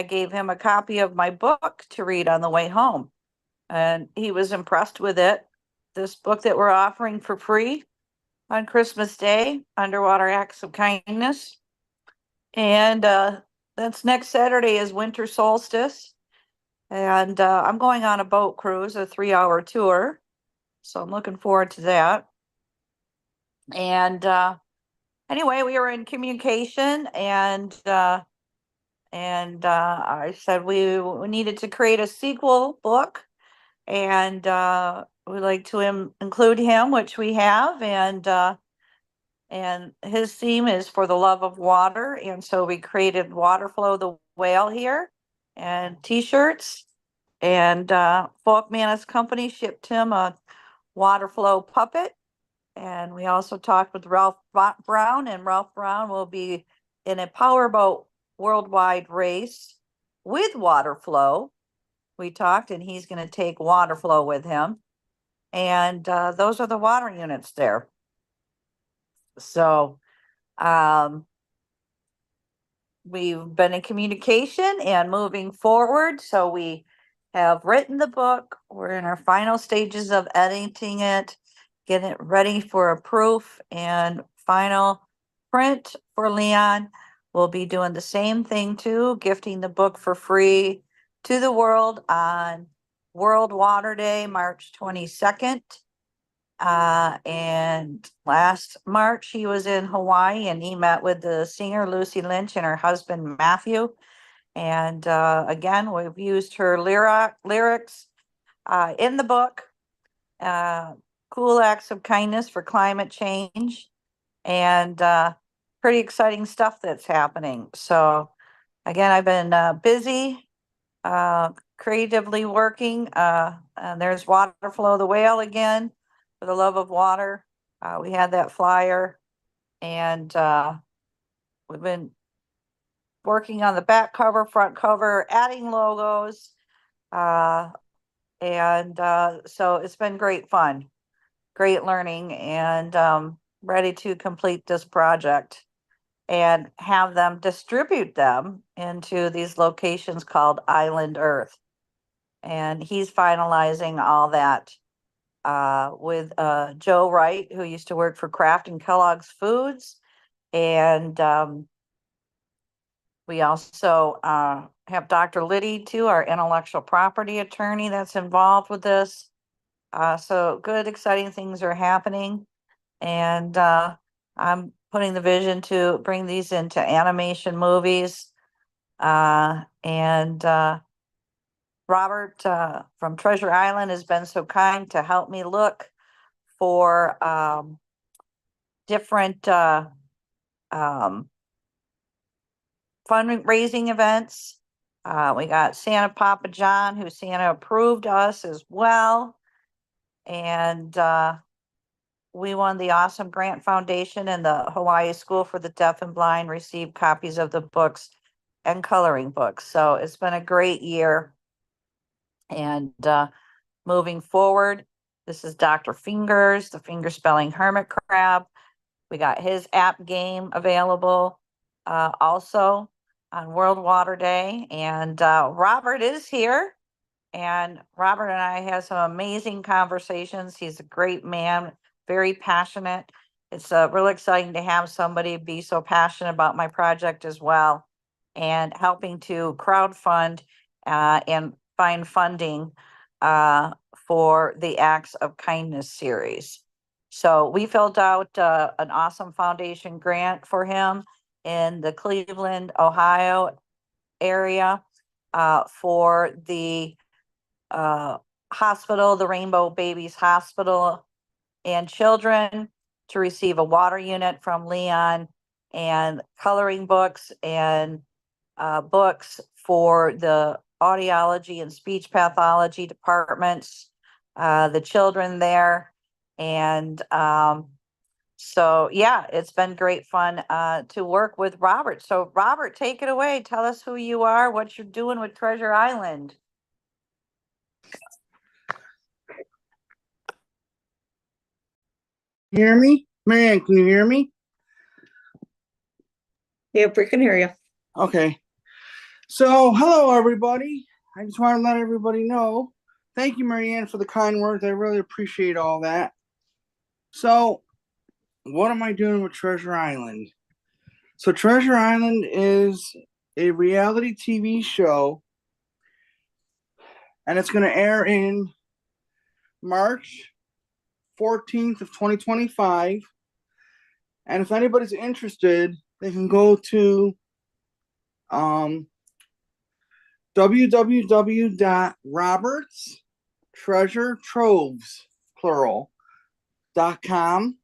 gave him a copy of my book to read on the way home. And he was impressed with it. This book that we're offering for free on Christmas Day, Underwater Acts of. And that's next Saturday is winter solstice. And I'm going on a boat cruise, a 3-hour tour. So I'm looking forward to that. And anyway, we were in communication, and I said we needed to create a sequel book, and we'd like to include him, which we have, and his theme is for the love of water, and so we created Waterflow the Whale here, and T-shirts, and Folk Manus Company shipped him a Waterflow puppet. And we also talked with Ralph Brown, and Ralph Brown will be in a powerboat worldwide race with Waterflow. We talked, and he's going to take Waterflow with him. And those are the water units there. So we've been in communication and moving forward. So we have written the book. We're in our final stages of editing it, getting it ready for a proof and final print for Leon. We'll be doing the same thing too, gifting the book for free to the world on World Water Day, March 22nd. And last March, he was in Hawaii, and he met with the singer Lucy Lynch and her husband Matthew. And again, we've used her lyrics in the book. Cool acts of kindness for climate change, and pretty exciting stuff that's happening. So again, I've been busy creatively working. And there's Waterflow the Whale again, for the love of water. We had that flyer, and we've been working on the back cover, front cover, adding logos. And so it's been great fun, great learning, and ready to complete this project and have them distribute them into these locations called Island Earth. And he's finalizing all that with Joe Wright, who used to work for Kraft and Kellogg's Foods. And we also have Dr. Liddy, too, our intellectual property attorney that's involved with this. So good, exciting things are happening. And I'm putting the vision to bring these into animation movies. And Robert from Treasure Island has been so kind to help me look for different fundraising events. We got Santa Papa John, who Santa approved us as well. And we won the Awesome Grant Foundation, and the Hawaii School for the Deaf and Blind received copies of the books and coloring books. So it's been a great year. And moving forward, this is Dr. Fingers, the finger spelling hermit crab. We got his app game available also on World Water Day. And Robert is here. And Robert and I had some amazing conversations. He's a great man, very passionate. It's really exciting to have somebody be so passionate about my project as well, and helping to crowdfund and find funding for the Acts of Kindness series. So we filled out an awesome foundation grant for him in the Cleveland, Ohio area for the hospital, the Rainbow Babies Hospital and Children, to receive a water unit from Leon, and coloring books and books for the audiology and speech pathology departments, the children there. And so, yeah, it's been great fun to work with Robert. So, Robert, take it away. Tell us who you are, what you're doing with Treasure Island. Hear me? Marianne, can you hear me? Yep, we can hear you. Okay. So, hello, everybody. I just want to let everybody know. Thank you, Marianne, for the kind words. I really appreciate all that. So, what am I doing with Treasure Island? So, Treasure Island is a reality TV show and it's going to air in March 14th of 2025. And if anybody's interested, they can go to www.robertstreasuretroves.com.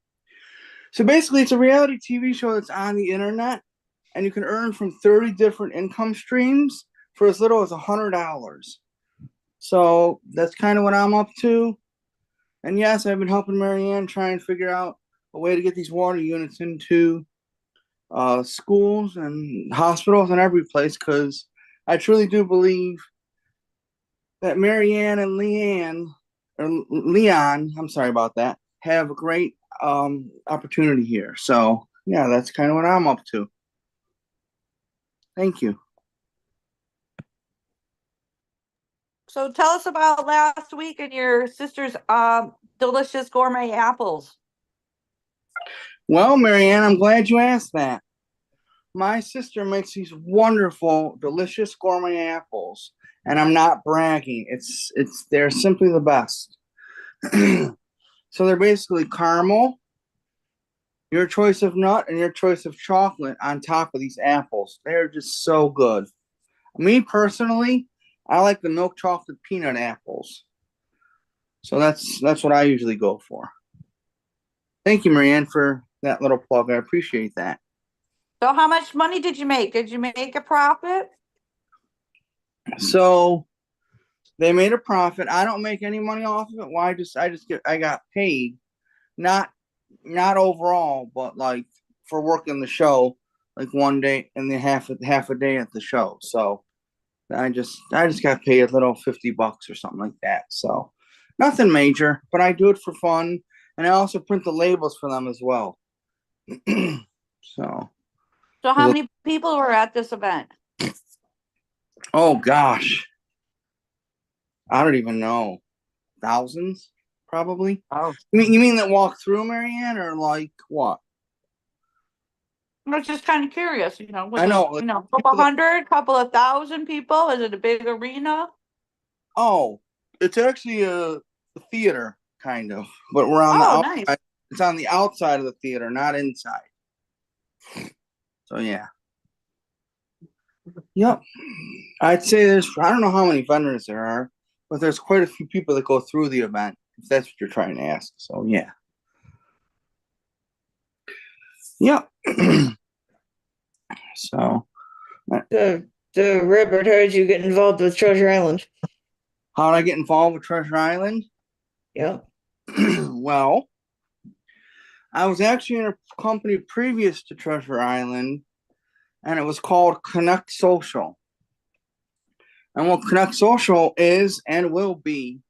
So basically, it's a reality TV show that's on the internet, and you can earn from 30 different income streams for as little as $100. So that's kind of what I'm up to. And yes, I've been helping Marianne try and figure out a way to get these water units into schools and hospitals and every place, because I truly do believe that Marianne and Leon, I'm sorry about that, have a great opportunity here. So yeah, that's kind of what I'm up to. Thank you. So tell us about last week and your sister's delicious gourmet apples. Well, Marianne, I'm glad you asked that. My sister makes these wonderful, delicious gourmet apples, and I'm not bragging. They're simply the best. So they're basically caramel, your choice of nut, and your choice of chocolate on top of these apples. They're just so good. Me personally, I like the milk chocolate peanut apples. So that's what I usually go for. Thank you, Marianne, for that little plug. I appreciate that. So how much money did you make? Did you make a profit? So they made a profit. I don't make any money off of it. Why? I got paid, not overall, but like for working the show, like one day and then half a day at the show. So I just got paid a little $50 or something like that. So nothing major, but I do it for fun, and I also print the labels for them as well. So how many people were at this event? Oh gosh, I don't even know. Thousands, probably. Oh, You mean that walk through, Marianne, or like what? I was just kind of curious. I know. A couple hundred, couple of thousand people. Is it a big arena? Oh, it's actually a theater, kind of, but we're on the outside. Nice. It's on the outside of the theater, not inside. So yeah. Yep. I'd say I don't know how many vendors there are, but there's quite a few people that go through the event, if that's what you're trying to ask. So yeah. Yep. So Robert, how did you get involved with Treasure Island? How did I get involved with Treasure Island? Yeah. Well, I was actually in a company previous to Treasure Island, and it was called Connect Social. And what Connect Social is and will be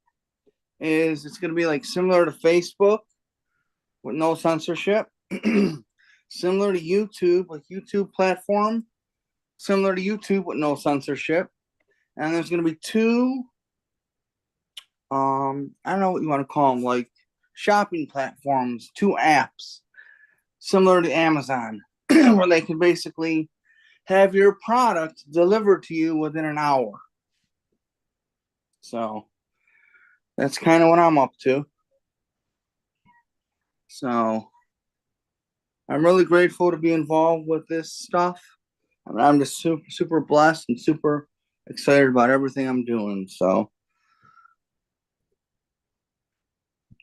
is it's going to be like similar to Facebook with no censorship, similar to YouTube, like YouTube platform, similar to YouTube with no censorship. And there's going to be two, I don't know what you want to call them, like shopping platforms, two apps, similar to Amazon, where they can basically have your product delivered to you within an hour. So that's kind of what I'm up to. So I'm really grateful to be involved with this stuff. I mean, I'm just super, super blessed and super excited about everything I'm doing. So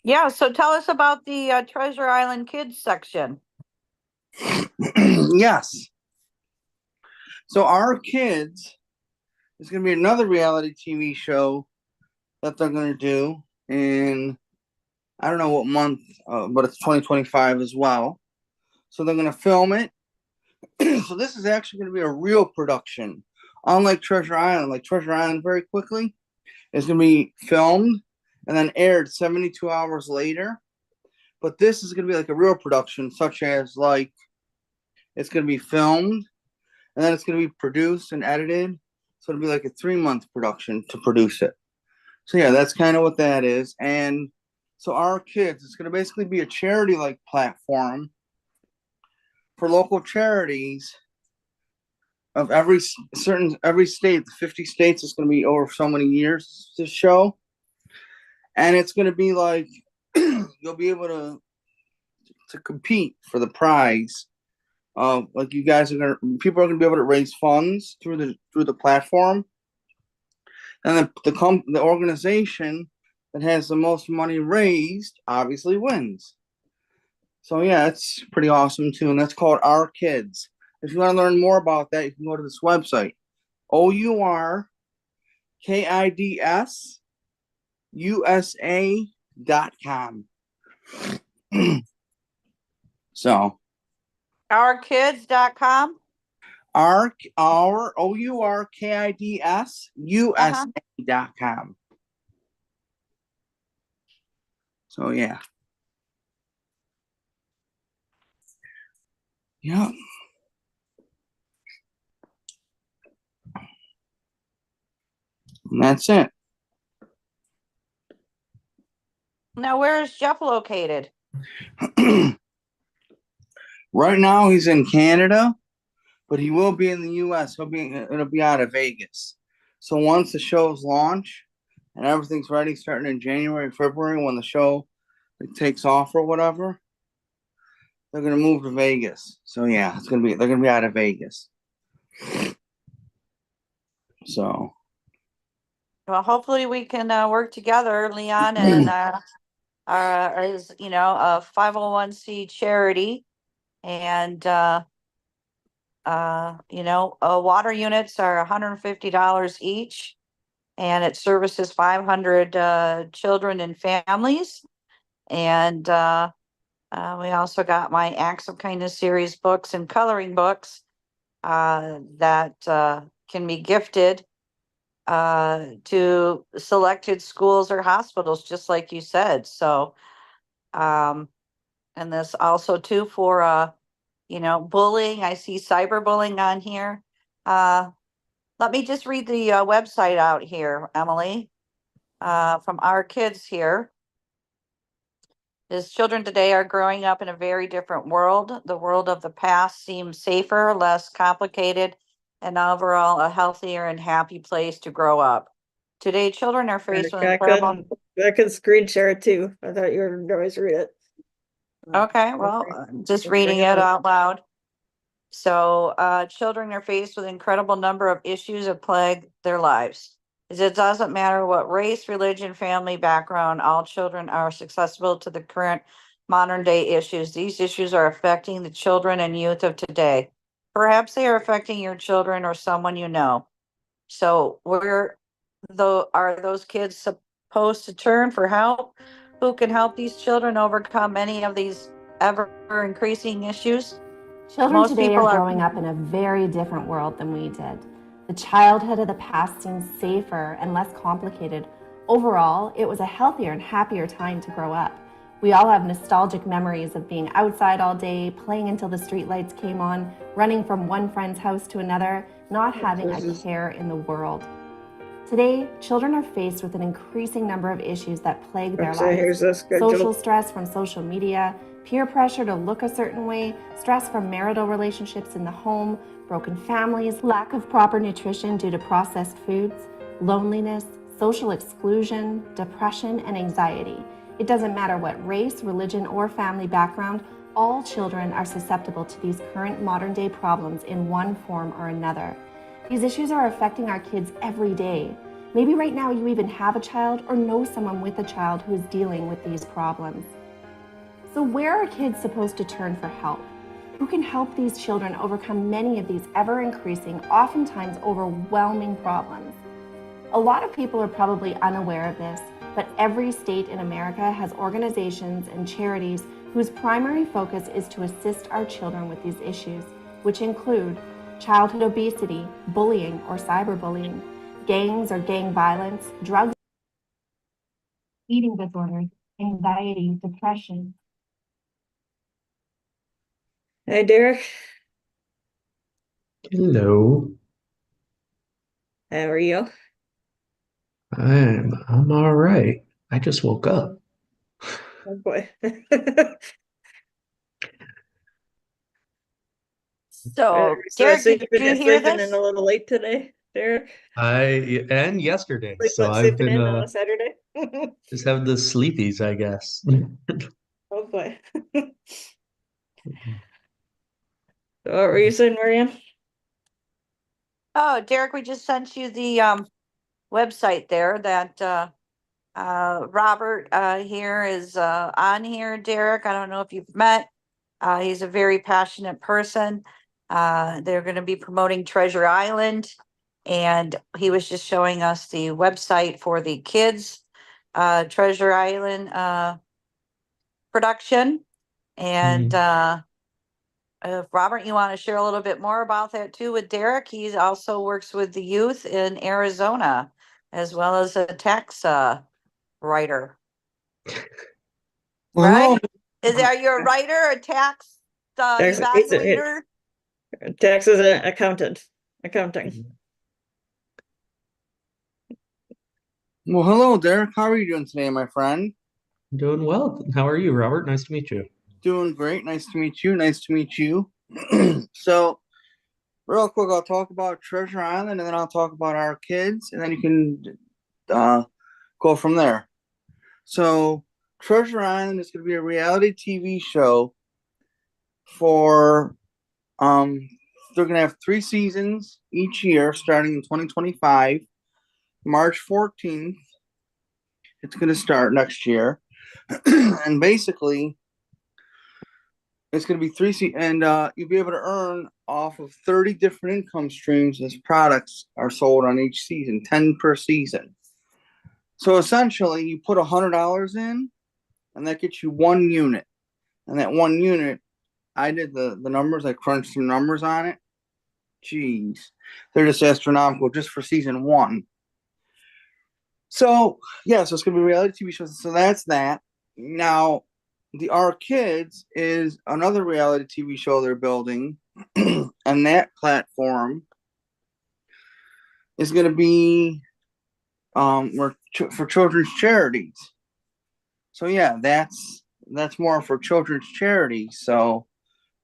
yeah, so tell us about the Treasure Island Kids section. yes. So our kids is going to be another reality TV show that they're going to do in, I don't know what month, but it's 2025 as well. So they're going to film it. So this is actually going to be a real production. Unlike Treasure Island, like Treasure Island very quickly, it's going to be filmed and then aired 72 hours later. But this is going to be like a real production, such as like it's going to be filmed and then it's going to be produced and edited. So it'll be like a 3-month production to produce it. So yeah, that's kind of what that is. And so our kids, it's going to basically be a charity-like platform for local charities of every state, the 50 states. It's going to be over so many years, this show, and it's going to be like you'll be able to compete for the prize. Like you guys are gonna, people are gonna be able to raise funds through the platform, and the organization that has the most money raised obviously wins. So yeah, it's pretty awesome too, and that's called Our Kids. If you want to learn more about that, you can go to this website, OurKidsusa.com. So Ourkids.com. our OurKidsusa.com. So yeah. Yeah. And that's it. Now, where is Jeff located? Right now he's in Canada, but he will be in the US. It'll be out of Vegas. So once the shows launch and everything's ready, starting in January, February, when the show takes off or whatever, they're gonna move to Vegas. So yeah, they're gonna be out of Vegas. So Well, hopefully we can work together, Leon, and is a 501c charity, and water units are $150 each, and it services 500 children and families. And we also got my Acts of Kindness series books and coloring books that can be gifted to selected schools or hospitals, just like you said. So, and this also too for bullying. I see cyberbullying on here. Let me just read the website out here, Emily, from Our Kids here. As children today are growing up in a very different world. The world of the past seems safer, less complicated, and overall a healthier and happy place to grow up. Today, children are faced with incredible. I can screen share it too. I thought you were going to read it. Okay, well, just reading it out loud. So, children are faced with incredible number of issues that plague their lives. It doesn't matter what race, religion, family background, all children are susceptible to the current modern day issues. These issues are affecting the children and youth of today. Perhaps they are affecting your children or someone you know. So where are those kids supposed to turn for help? Who can help these children overcome many of these ever increasing issues? Children today are growing up in a very different world than we did. The childhood of the past seems safer and less complicated. Overall, it was a healthier and happier time to grow up. We all have nostalgic memories of being outside all day, playing until the streetlights came on, running from one friend's house to another, not having a care in the world. Today, children are faced with an increasing number of issues that plague their lives. Social stress from social media, peer pressure to look a certain way, stress from marital relationships in the home, broken families, lack of proper nutrition due to processed foods, loneliness, social exclusion, depression, and anxiety. It doesn't matter what race, religion, or family background, all children are susceptible to these current modern-day problems in one form or another. These issues are affecting our kids every day. Maybe right now you even have a child or know someone with a child who is dealing with these problems. So where are kids supposed to turn for help? Who can help these children overcome many of these ever-increasing, oftentimes overwhelming problems? A lot of people are probably unaware of this, but every state in America has organizations and charities whose primary focus is to assist our children with these issues, which include childhood obesity, bullying or cyberbullying, gangs or gang violence, drugs, eating disorders, anxiety, depression. Hey, Derek. Hello. How are you? I'm all right. I just woke up. Oh boy. So, Derek, did you hear Sleeping in this? a little late today, Derek? And yesterday. So I've Sleeping been in on a Saturday? just having the sleepies, I guess. Oh boy. So what were you saying, Marianne? Oh, Derek, we just sent you the website there that Robert here is on here. Derek, I don't know if you've met. He's a very passionate person. They're going to be promoting Treasure Island, and he was just showing us the website for the kids Treasure Island production. And Robert, you want to share a little bit more about that too with Derek? He also works with the youth in Arizona, as well as a tax writer. Well, Right? Are you a writer, a tax evaluator? Taxes and accounting. well, hello, Derek. How are you doing today, my friend? Doing well. How are you, Robert? Nice to meet you. Doing great. Nice to meet you. Nice to meet you. So, real quick, I'll talk about Treasure Island, and then I'll talk about our kids, and then you can go from there. So, Treasure Island is going to be a reality TV show for they're going to have 3 seasons each year starting in 2025. March 14th, it's going to start next year. And basically, it's going to be 3 and you'll be able to earn off of 30 different income streams as products are sold on each season, 10 per season. So essentially, you put $100 in, and that gets you 1 unit. And that 1 unit, I did the numbers, I crunched some numbers on it. Jeez, they're just astronomical just for season 1. So, yeah, so it's going to be a reality TV show. So that's that. Now, Our Kids is another reality TV show they're building. And that platform is going to be for children's charities. So, yeah, that's more for children's charities. So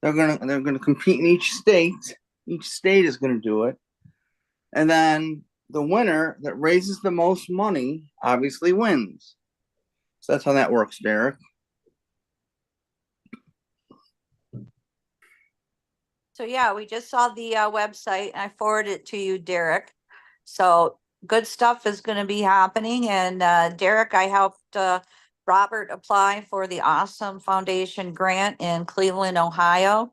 they're gonna compete in each state. Each state is going to do it. And then the winner that raises the most money obviously wins. So that's how that works, Derek. So yeah, we just saw the website, and I forwarded it to you, Derek. So good stuff is going to be happening. And Derek, I helped Robert apply for the Awesome Foundation grant in Cleveland, Ohio,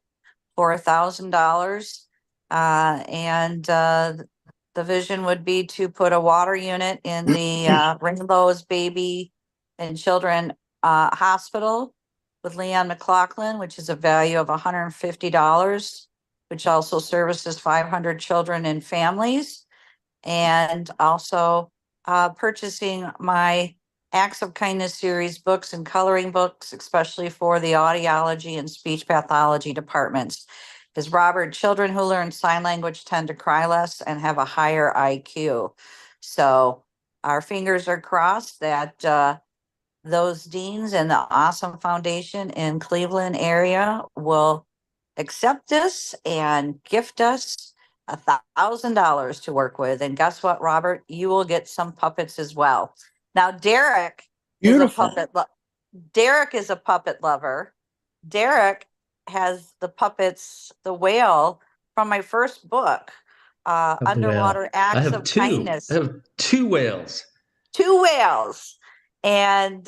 for $1,000. And the vision would be to put a water unit in the Rainbow's Baby and Children Hospital with Leon McLaughlin, which is a value of $150, which also services 500 children and families. And also purchasing my Acts of Kindness series books and coloring books, especially for the audiology and speech pathology departments. Because Robert, children who learn sign language tend to cry less and have a higher IQ. So our fingers are crossed that those deans and the Awesome Foundation in Cleveland area will accept this and gift us $1,000 to work with. And guess what, Robert? You will get some puppets as well. Now, Derek Beautiful. is a puppet. Derek is a puppet lover. Derek has the puppets, the whale from my first book, Underwater I Acts have of 2. Kindness. I have 2 whales. 2 whales. And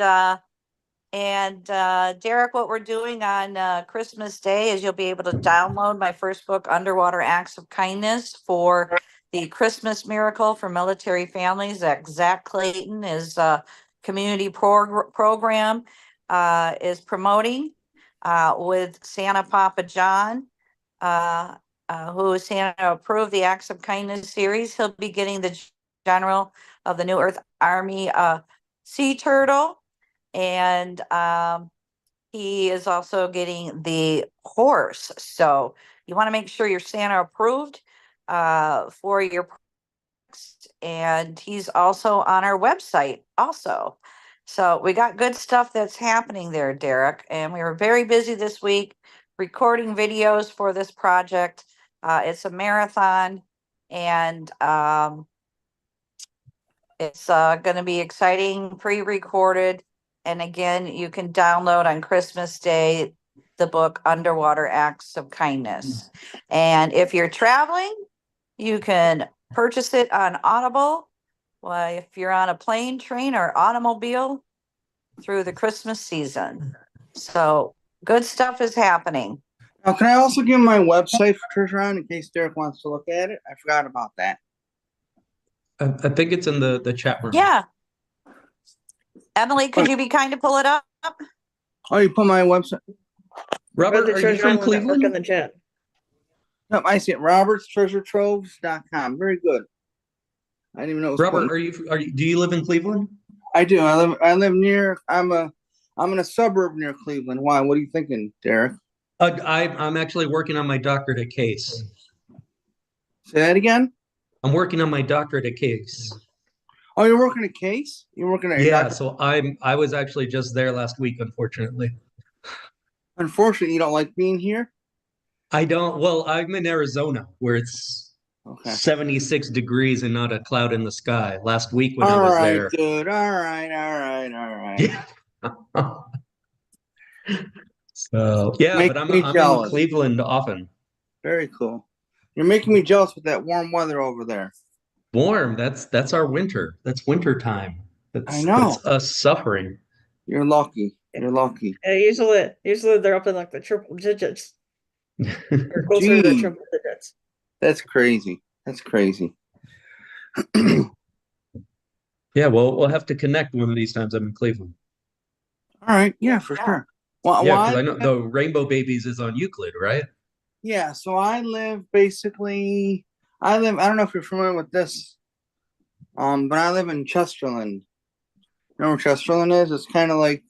Derek, what we're doing on Christmas Day is you'll be able to download my first book, Underwater Acts of Kindness, for the Christmas Miracle for Military Families that Zach Clayton is community program is promoting with Santa Papa John, who is Santa approved the Acts of Kindness series. He'll be getting the General of the New Earth Army sea turtle. And he is also getting the horse. So you want to make sure you're Santa approved for your products. And he's also on our website also. So we got good stuff that's happening there, Derek. And we were very busy this week recording videos for this project. It's a marathon, and it's going to be exciting, pre-recorded. And again, you can download on Christmas Day the book Underwater Acts of Kindness. And if you're traveling, you can purchase it on Audible. Well, if you're on a plane, train, or automobile through the Christmas season. So good stuff is happening. Now, can I also give my website for Teresa in case Derek wants to look at it? I forgot about that. I think it's in the chat room. Yeah. Emily, could you be kind to pull it up? Oh, you put my website? Robert, the are you Treasure from Island Network in Cleveland? the chat. Nope, I see it. RobertsTreasureTroves.com. Very good. I didn't even know it was Robert, putting... do you live in Cleveland? I do. I live near. I'm in a suburb near Cleveland. Why? What are you thinking, Derek? I'm actually working on my doctorate case. Say that again. I'm working on my doctorate case. Oh, you're working a case? You're working at your Yeah, doctor? so I was actually just there last week, unfortunately. Unfortunately, you don't like being here? I don't, well, I'm in Arizona where it's Okay. 76 degrees and not a cloud in the sky. Last week when I All was right, there. dude. All right. Yeah. So yeah, Make but I'm me in jealous. Cleveland often. Very cool. You're making me jealous with that warm weather over there. Warm, that's our winter. That's winter time. I know. That's us suffering. You're lucky. You're lucky. Yeah, usually they're up in like the triple digits or closer to the Gee, triple digits. that's crazy. That's crazy. Yeah, well, we'll have to connect one of these times I'm in Cleveland. All right. Yeah, for sure. Well, Yeah, because I know the Rainbow Babies is on Euclid, right? yeah, so I live basically. I don't know if you're familiar with this, but I live in Chesterland. You know where Chesterland is? It's kind of like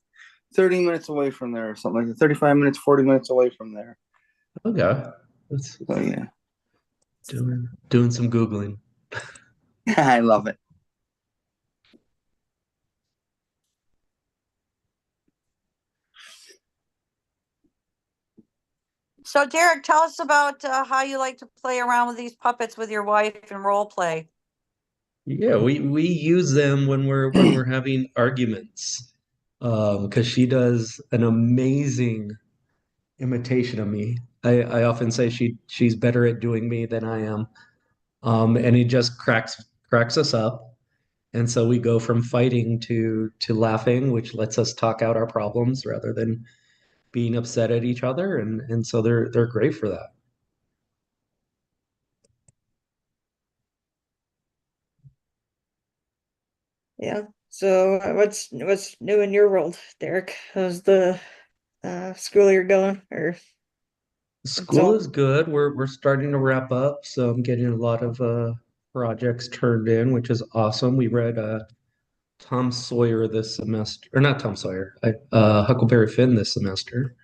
30 minutes away from there, or something like that. 35 minutes, 40 minutes away from there. Okay. That's So yeah, doing some Googling. I love it. So Derek, tell us about how you like to play around with these puppets with your wife and role play. Yeah, we use them when we're having arguments. Because she does an amazing imitation of me. I often say she's better at doing me than I am. And it just cracks us up. And so we go from fighting to laughing, which lets us talk out our problems rather than being upset at each other. And so they're great for that. Yeah. So what's new in your world, Derek? How's the school year going? Or School is good. We're starting to wrap up, so I'm getting a lot of projects turned in, which is awesome. We read Tom Sawyer this semester, or not Tom Sawyer, Huckleberry Finn this semester,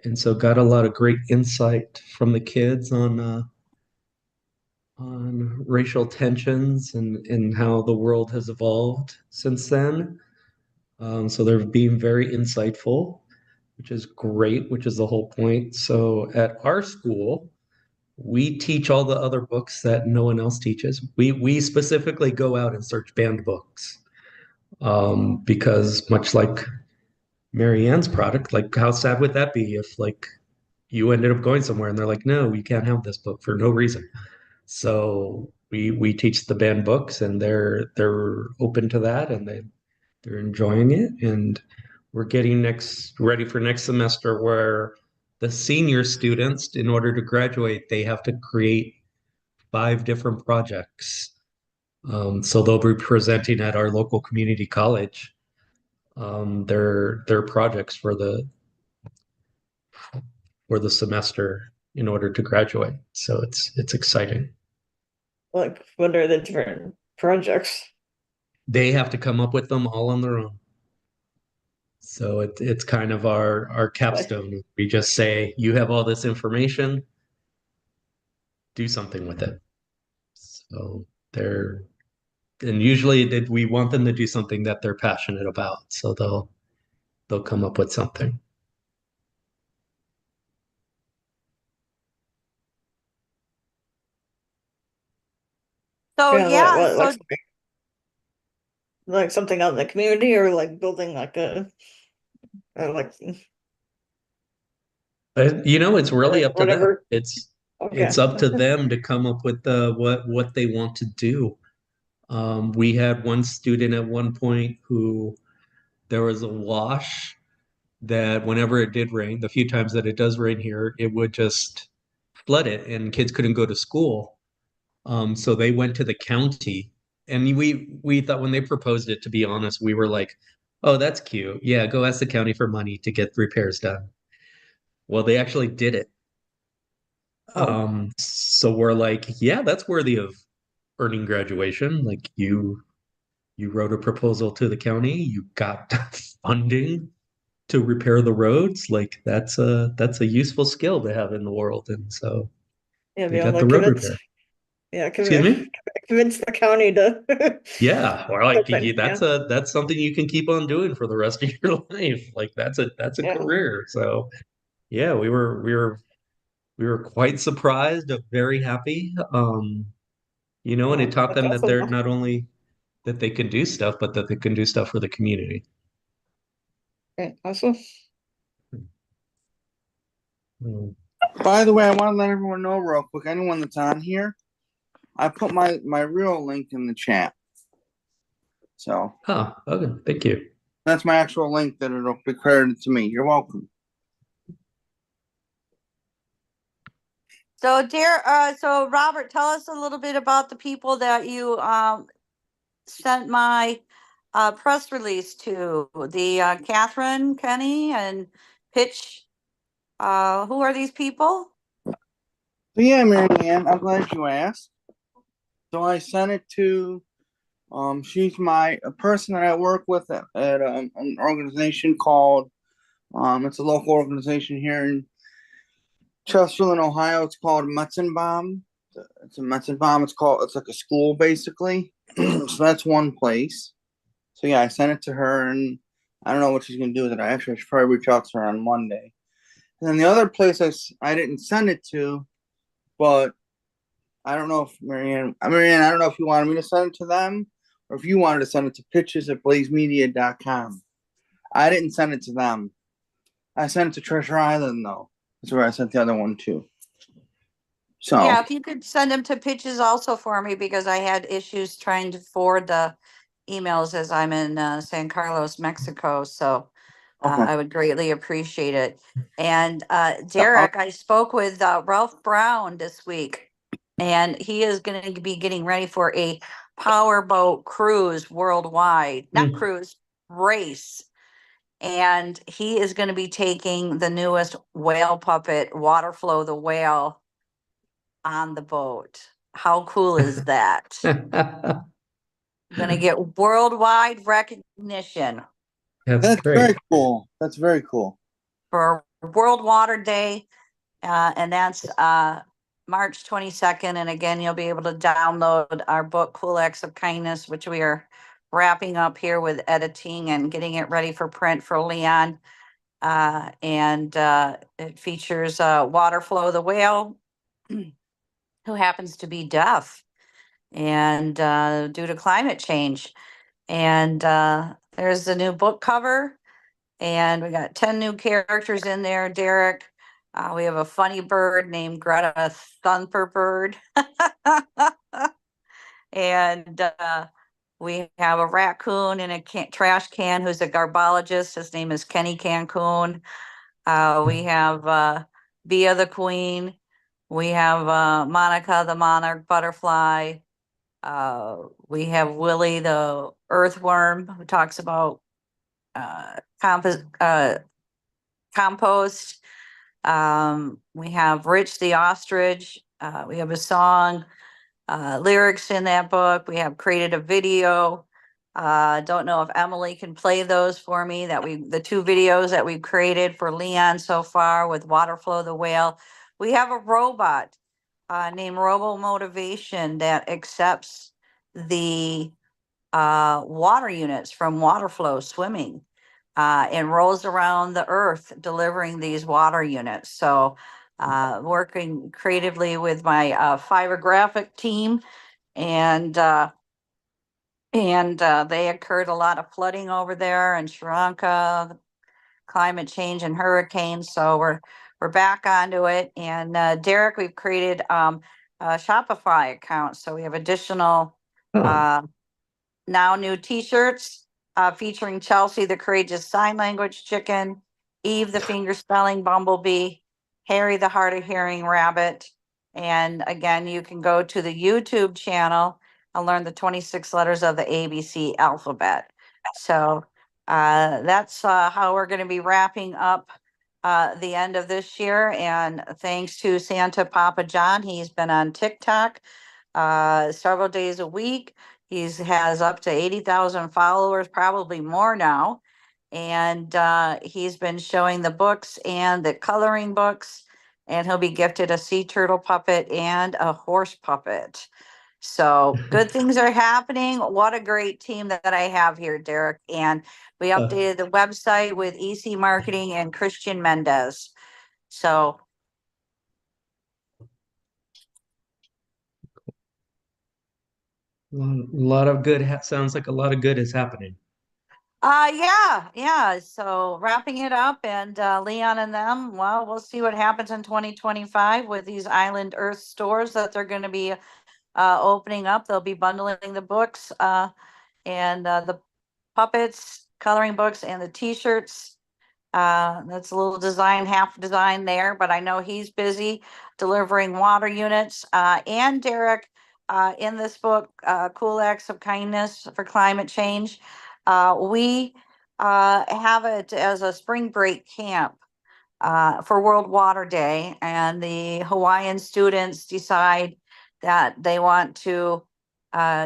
and so got a lot of great insight from the kids on racial tensions and how the world has evolved since then. So they're being very insightful, which is great, which is the whole point. So at our school, we teach all the other books that no one else teaches. We specifically go out and search banned books because much like Marianne's product, like how sad would that be if like you ended up going somewhere and they're like, no, you can't have this book for no reason. So we teach the banned books and they're open to that and they're enjoying it. And we're getting ready for next semester where the senior students, in order to graduate, they have to create 5 different projects. So they'll be presenting at our local community college their projects for the semester in order to graduate. So it's exciting. like what are the different projects? They have to come up with them all on their own. So it's kind of our capstone. We just say, you have all this information, do something with it. So and usually we want them to do something that they're passionate about. So they'll come up with something. So yeah, what, so like something out in the community, or like building like like It's really up to them. whatever. It's Okay. up to them to come up with what they want to do. We had one student at one point who there was a wash that whenever it did rain, the few times that it does rain here, it would just flood it and kids couldn't go to school. So they went to the county, and we thought when they proposed it, to be honest, we were like, oh, that's cute. Yeah, go ask the county for money to get repairs done. Well, they actually did it. Oh, So we're like, yeah, that's worthy of earning graduation. Like you wrote a proposal to the county, you got funding to repair the roads. Like that's a useful skill to have in the world. And so yeah, they be able got to the road convince, repair. yeah, Excuse me? convince the county to. Yeah, or like Yeah, that's something you can keep on doing for the rest of your life. Like that's a yeah. career. So yeah, we were quite surprised, very happy. And it Oh, taught that's them that awesome. they're not only that they can do stuff, but that they can do stuff for the community. Okay, awesome. Mm. By the way, I want to let everyone know real quick, anyone that's on here, I put my real link in the chat. So Okay, thank you. that's my actual link that it'll be credited to me. You're welcome. so so Robert, tell us a little bit about the people that you sent my press release to. The Catherine, Kenny, and Pitch. Who are these people? So yeah, Marianne, I'm glad you asked. So I sent it to she's a person that I work with at an organization called it's a local organization here in Chesterland, Ohio. It's called Metzenbaum. It's a Metzenbaum. It's like a school basically. So that's one place. So yeah, I sent it to her, and I don't know what she's gonna do with it. I should probably reach out to her on Monday. And then the other place I didn't send it to, but I don't know if Marianne, I don't know if you wanted me to send it to them or if you wanted to send it to pitches@blazemedia.com. I didn't send it to them. I sent it to Treasure Island though. That's where I sent the other one to. So Yeah, if you could send them to Pitches also for me, because I had issues trying to forward the emails as I'm in San Carlos, Mexico. So okay. I would greatly appreciate it. And I'll- Derek, I spoke with Ralph Brown this week, and he is going to be getting ready for a powerboat cruise worldwide, not Mm. cruise, race. And he is going to be taking the newest whale puppet, Waterflow the whale, on the boat. How cool is that? Going to get worldwide recognition That's That's great. very cool. That's very cool. for World Water Day. And that's March 22nd. And again, you'll be able to download our book, Cool Acts of Kindness, which we are wrapping up here with editing and getting it ready for print for Leon. And it features Waterflow the whale, who happens to be deaf and due to climate change. And there's the new book cover, and we got 10 new characters in there, Derek. We have a funny bird named Greta Thunderbird. And we have a raccoon in a trash can who's a garbologist. His name is Kenny Cancun. We have Bia the Queen. We have Monica the Monarch Butterfly. We have Willie the Earthworm, who talks about compost. We have Rich the Ostrich. We have a song, lyrics in that book. We have created a video. Don't know if Emily can play those for me. The two videos that we've created for Leon so far with Waterflow the whale. We have a robot named Robo Motivation that accepts the water units from Waterflow Swimming and rolls around the earth delivering these water units. So working creatively with my fiber graphic team and they occurred a lot of flooding over there in Sri Lanka, climate change and hurricanes. So we're back onto it. And Derek, we've created a Shopify account, so we have additional Oh, now new t-shirts featuring Chelsea, the courageous sign language chicken, Eve, the finger spelling bumblebee, Harry, the hard of hearing rabbit. And again, you can go to the YouTube channel and learn the 26 letters of the ABC alphabet. So that's how we're going to be wrapping up the end of this year. And thanks to Santa Papa John, he's been on TikTok several days a week. He's has up to 80,000 followers, probably more now. And he's been showing the books and the coloring books, and he'll be gifted a sea turtle puppet and a horse puppet. So good things are happening. What a great team that I have here, Derek. And we updated the website with EC Marketing and Christian Mendez. So a lot of good. Sounds like a lot of good is happening. yeah. So wrapping it up, and Leon and them, well, we'll see what happens in 2025 with these Island Earth stores that they're going to be opening up. They'll be bundling the books and the puppets, coloring books, and the t-shirts. That's a little design, half design there, but I know he's busy delivering water units. And Derek, in this book, Cool Acts of Kindness for Climate Change, we have it as a spring break camp for World Water Day, and the Hawaiian students decide that they want to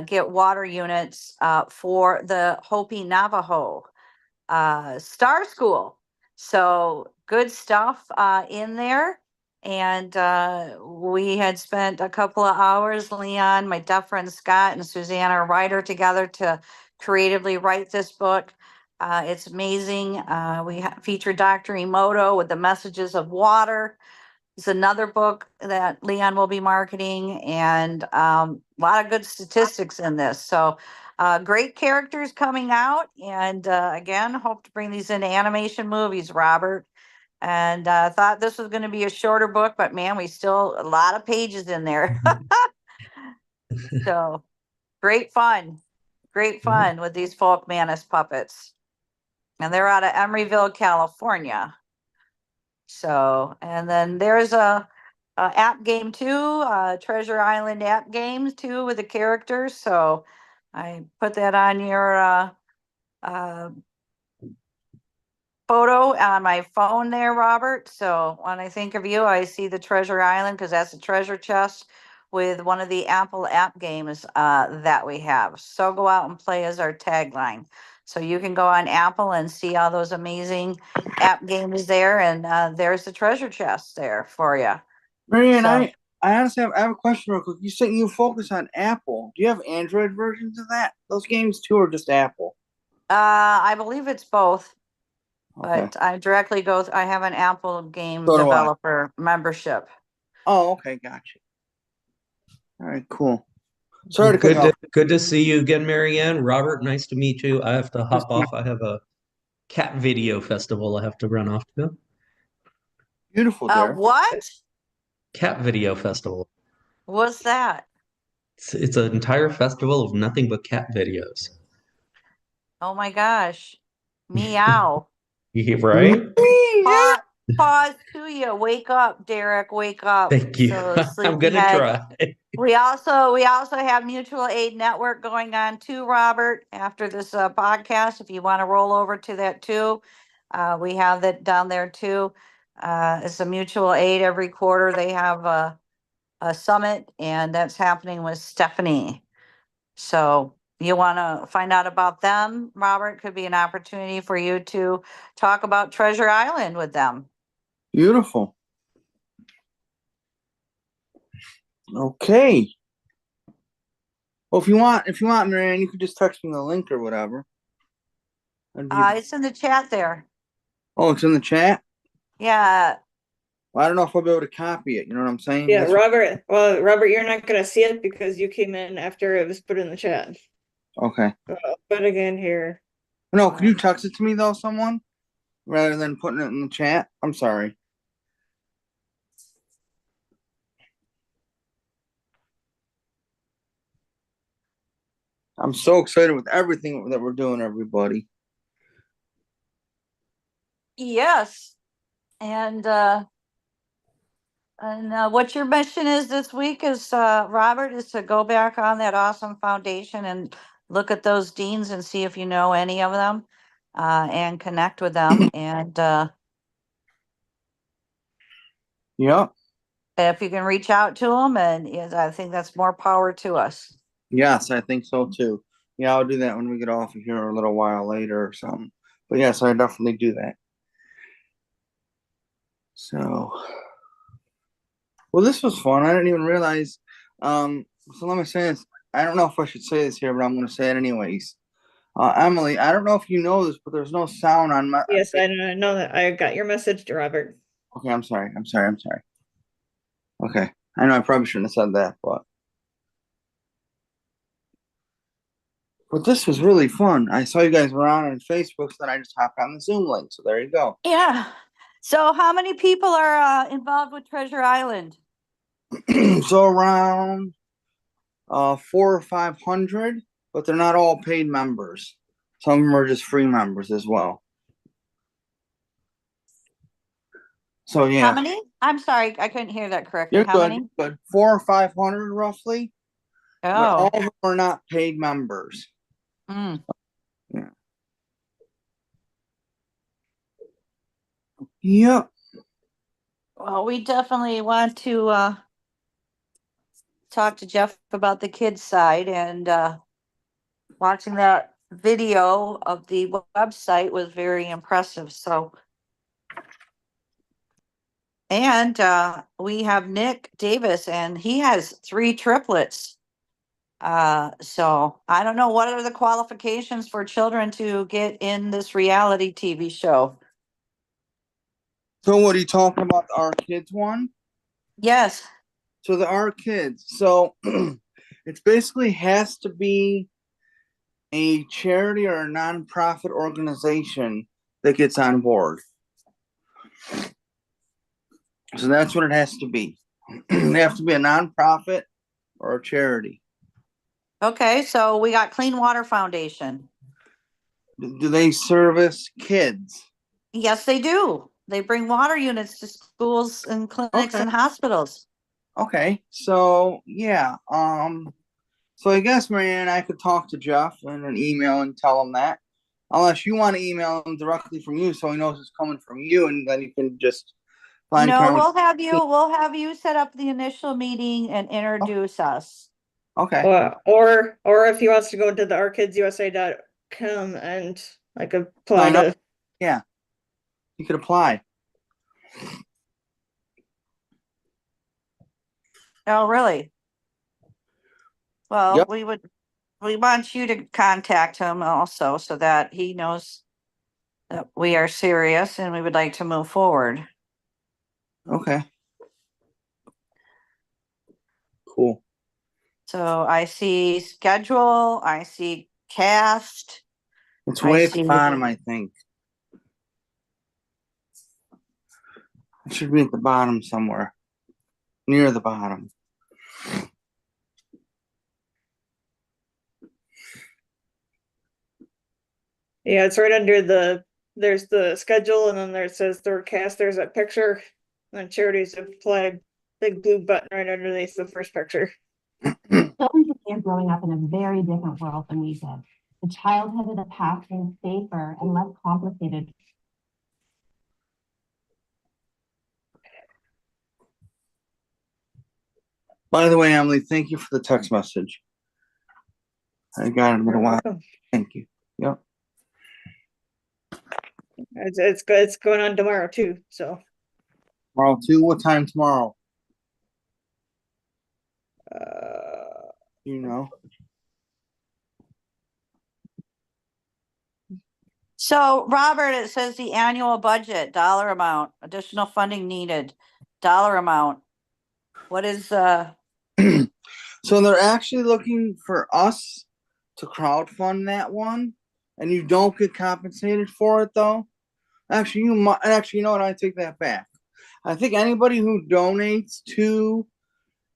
get water units for the Hopi Navajo Star School. So good stuff in there. And we had spent a couple of hours, Leon, my deaf friend Scott, and Susanna, our writer, together to creatively write this book. It's amazing. We feature Dr. Emoto with the messages of water. It's another book that Leon will be marketing, and a lot of good statistics in this. So great characters coming out. And again, hope to bring these into animation movies, Robert. And thought this was going to be a shorter book, but man, we still a lot of pages in there. So great fun with these folk Manus puppets. And they're out of Emeryville, California. So, and then there's a app game too, Treasure Island app games too with the characters. So I put that on your uh, photo on my phone there, Robert. So when I think of you, I see the Treasure Island because that's a treasure chest with one of the Apple app games that we have. So go out and play as our tagline. So you can go on Apple and see all those amazing app games there, and there's the treasure chest there for you. Marianne, So I honestly have a question real quick. You said you focus on Apple. Do you have Android versions of those games too, or just Apple? I believe it's both, Okay. but I directly I have an Apple game So do I. developer membership. Oh, okay, gotcha. All right, cool. Sorry to cut you off. Good to see you again, Marianne. Robert, nice to meet you. I have to hop off. I have a cat video festival I have to run off to. Beautiful there. What? Cat video festival. What's that? It's an entire festival of nothing but cat videos. Oh my gosh. Meow. Right? Pause to you. Wake up, Derek. Wake up. Thank you. So I'm gonna sleepyhead. try. We also have Mutual Aid Network going on too, Robert. After this podcast, if you want to roll over to that too, we have that down there too. It's a mutual aid every quarter. They have a summit, and that's happening with Stephanie. So you want to find out about them, Robert? Could be an opportunity for you to talk about Treasure Island with them. Beautiful. Okay. Well, if you want, Marianne, you could just text me the link or whatever. It's in the chat there. Oh, it's in the chat? Yeah. Well, I don't know if I'll be able to copy it. You know what I'm saying? Yeah, That's Robert. Well, Robert, you're not gonna see it because you came in after it was put in the chat. okay. But again, here. No, can you text it to me though, someone, rather than putting it in the chat? I'm sorry. I'm so excited with everything that we're doing, everybody. Yes. And what your mission is this week is, Robert, is to go back on that awesome foundation and look at those deans and see if you know any of them, and connect with them. And Yep. if you can reach out to them, and yes, I think that's more power to us. Yes, I think so too. Yeah, I'll do that when we get off of here a little while later or something. But yes, I definitely do that. So, well, this was fun. I didn't even realize. So let me say this. I don't know if I should say this here, but I'm going to say it anyways. Emily, I don't know if you know this, but there's no sound on my. Yes, I know that. I got your message, Robert. Okay, I'm sorry. Okay, I know I probably shouldn't have said that, but this was really fun. I saw you guys were on Facebook, so then I just hopped on the Zoom link. So there you go. Yeah. So how many people are involved with Treasure Island? So around 400 or 500, but they're not all paid members. Some of them are just free members as well. So How yeah, many? I'm sorry, I couldn't hear that correctly. you're How good. many? But 400 or 500 roughly, but all Oh. of them are not paid members. Mm. Yeah. Yep. Well, we definitely want to talk to Jeff about the kids side, and watching that video of the website was very impressive. So, and we have Nick Davis, and he has 3 triplets. So I don't know what are the qualifications for children to get in this reality TV show. So what are you talking about? The Our Kids one? Yes. So the Our Kids. So it's basically has to be a charity or a nonprofit organization that gets on board. So that's what it has to be. They have to be a nonprofit or a charity. Okay, so we got Clean Water Foundation. Do they service kids? Yes, they do. They bring water units to schools and clinics Okay. and hospitals. Okay. So yeah. So I guess Marianne, I could talk to Jeff in an email and tell him that. Unless you want to email him directly from you so he knows it's coming from you, and then you can just find No, Carmen. we'll have you set up the initial meeting and introduce us. Okay. Or if he wants to go to the ourkidsusa.com and like apply Sign to. up. Yeah. You could apply. Oh, really? Well, Yep. we want you to contact him also so that he knows that we are serious and we would like to move forward. Okay. Cool. So I see schedule, I see cast. It's I way at see. the bottom, I think. It should be at the bottom somewhere. Near the bottom. Yeah, it's right under there's the schedule, and then there it says the cast, there's that picture, and then charities apply, big blue button right underneath the first picture. Children began growing up in a very different world than we did. The childhood of the past seemed safer and less complicated. By the way, Emily, thank you for the text message. I got it in a while. Thank you. Yep. It's good. It's going on tomorrow too. So Tomorrow too. What time tomorrow? You know. So Robert, it says the annual budget, dollar amount, additional funding needed. dollar amount? What is So they're actually looking for us to crowdfund that one, and you don't get compensated for it though. Actually, you might. Actually, you know what? I take that back. I think anybody who donates to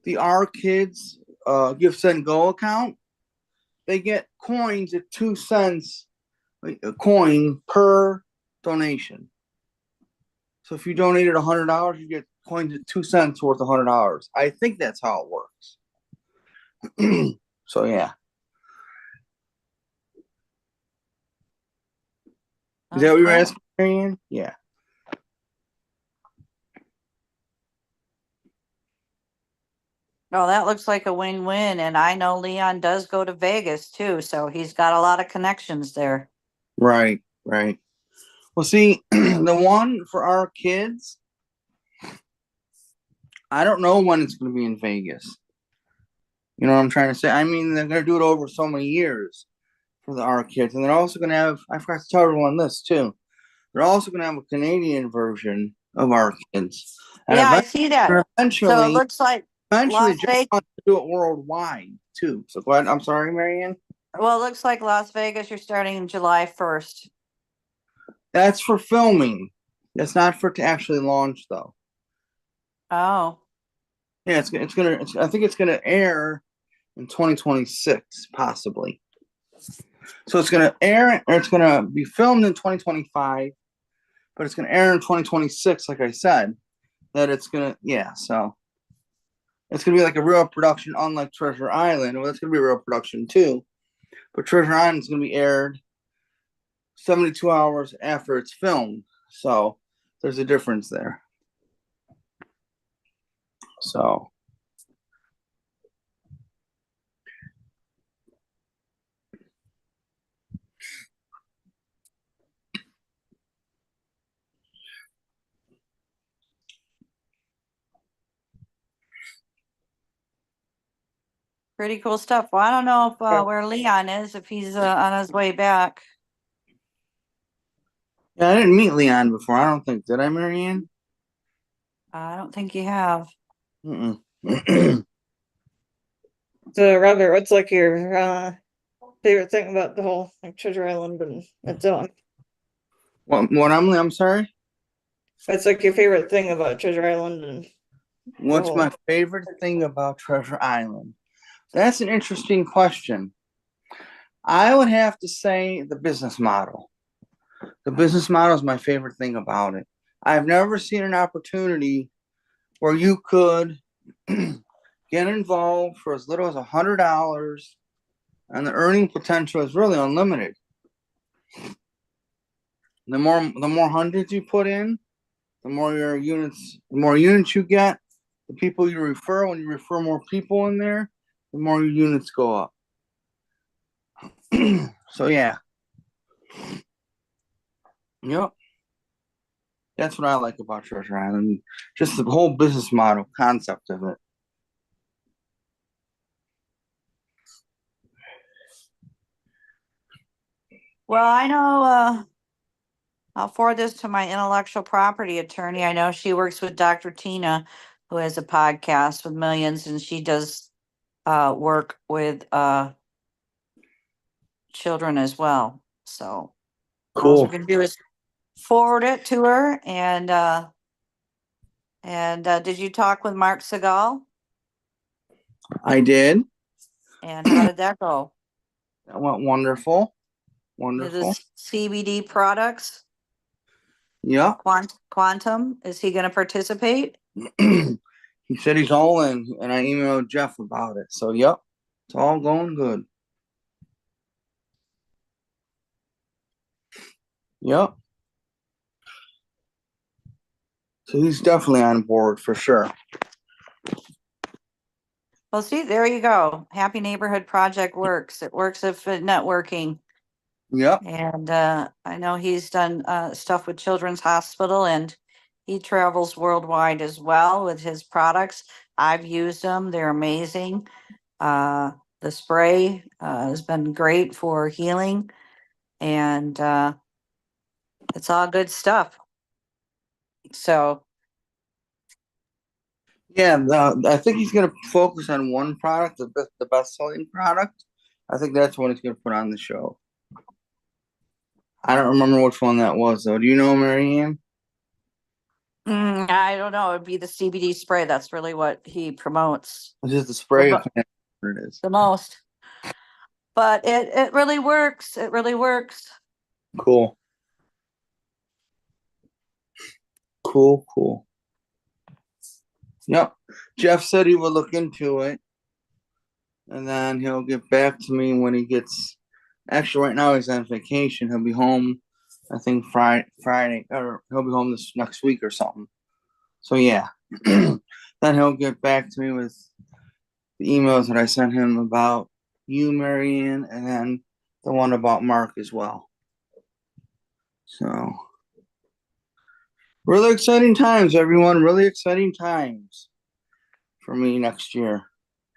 the Our Kids Give Send Go account, they get coins at 2 cents a coin per donation. So if you donated $100, you get coins at 2 cents worth of $100. I think that's how it works. So yeah. Is that what you're asking, Marianne? Yeah. Oh, that looks like a win-win. And I know Leon does go to Vegas too, so he's got a lot of connections there. Right, right. Well, see, the one for Our Kids, I don't know when it's going to be in Vegas. You know what I'm trying to say? I mean, they're going to do it over so many years for the Our Kids. And they're also going to have, I forgot to tell everyone this too. They're also going to have a Canadian version of Our Kids. And Yeah, I see that. So it looks like eventually, Las Vegas. want to do it worldwide too. So go ahead. I'm sorry, Marianne. Well, it looks like Las Vegas, you're starting July 1st. That's for filming. That's not for to actually launch though. Oh. Yeah, I think it's gonna air in 2026, possibly. So it's gonna air, or it's gonna be filmed in 2025, but it's gonna air in 2026, like I said. That it's gonna, yeah, so it's gonna be like a real production, unlike Treasure Island. Well, that's gonna be a real production too. But Treasure Island is gonna be aired 72 hours after it's filmed. So there's a difference there. So Pretty cool stuff. Well, I don't know if where Leon is, if he's on his way back. yeah, I didn't meet Leon before. I don't think, did I, Marianne? I don't think you have. Mm-mm. So Robert, what's like your favorite thing about the whole like Treasure Island and its own? What I'm sorry? What's like your favorite thing about Treasure Island and What's my favorite thing about Treasure Island? That's an interesting question. I would have to say the business model. The business model is my favorite thing about it. I've never seen an opportunity where you could get involved for as little as $100, and the earning potential is really unlimited. The more hundreds you put in, the more units you get, the people you refer, when you refer more people in there, the more your units go up. So yeah. Yep. That's what I like about Treasure Island. Just the whole business model concept of it. Well, I know I'll forward this to my intellectual property attorney. I know she works with Dr. Tina, who has a podcast with millions, and she does work with children as well. So all we're Cool. gonna do is forward it to her. And did you talk with Mark Segal? I did. And how did that go? That went wonderful. The Wonderful. CBD products, Yep. Quantum, is he going to participate? He said he's all in, and I emailed Jeff about it. So yep, it's all going good. Yep. So he's definitely on board for sure. Well, see, there you go. Happy Neighborhood Project works. It works if networking. Yep. And I know he's done stuff with Children's Hospital, and he travels worldwide as well with his products. I've used them. They're amazing. The spray has been great for healing, and it's all good stuff. So Yeah, I think he's gonna focus on one product, the best selling product. I think that's what he's gonna put on the show. I don't remember which one that was though. Do you know, Marianne? I don't know. It'd be the CBD spray. That's really what he promotes It's just the spray. The I can't remember what it is. the most. But it really works. It really works. Cool. Cool. Yep. Jeff said he would look into it, and then he'll get back to me when he gets. Actually, right now he's on vacation. He'll be home, I think Friday, or he'll be home this next week or something. So yeah, then he'll get back to me with the emails that I sent him about you, Marianne, and then the one about Mark as well. So really exciting times, everyone. Really exciting times for me next year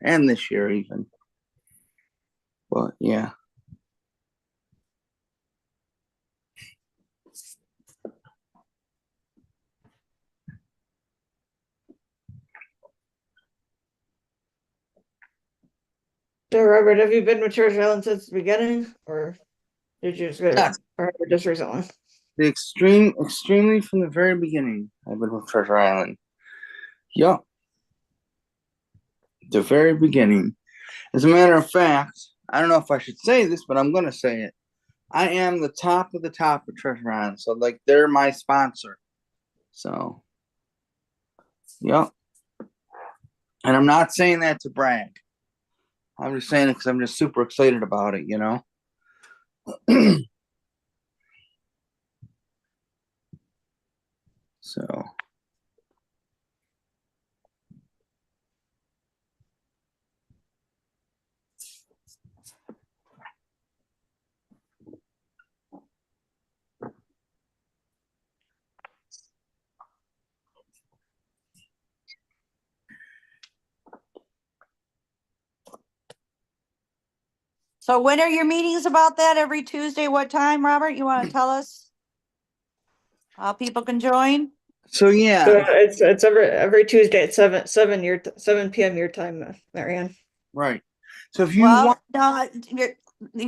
and this year even. But yeah. So, Robert, have you been with Church Island since the beginning, or did you just go Yes. or just recently? The extremely from the very beginning, I've been with Treasure Island. Yup. The very beginning. As a matter of fact, I don't know if I should say this, but I'm gonna say it. I am the top of the top of Treasure Island. So like they're my sponsor. So yep. And I'm not saying that to brag. I'm just saying it because I'm just super excited about it, you know? So So when are your meetings about that? Every Tuesday? What time, Robert? You want to tell us how people can join? so So yeah, it's every Tuesday at 7 p.m. your time, Marianne. right. So if you Well, want no, you're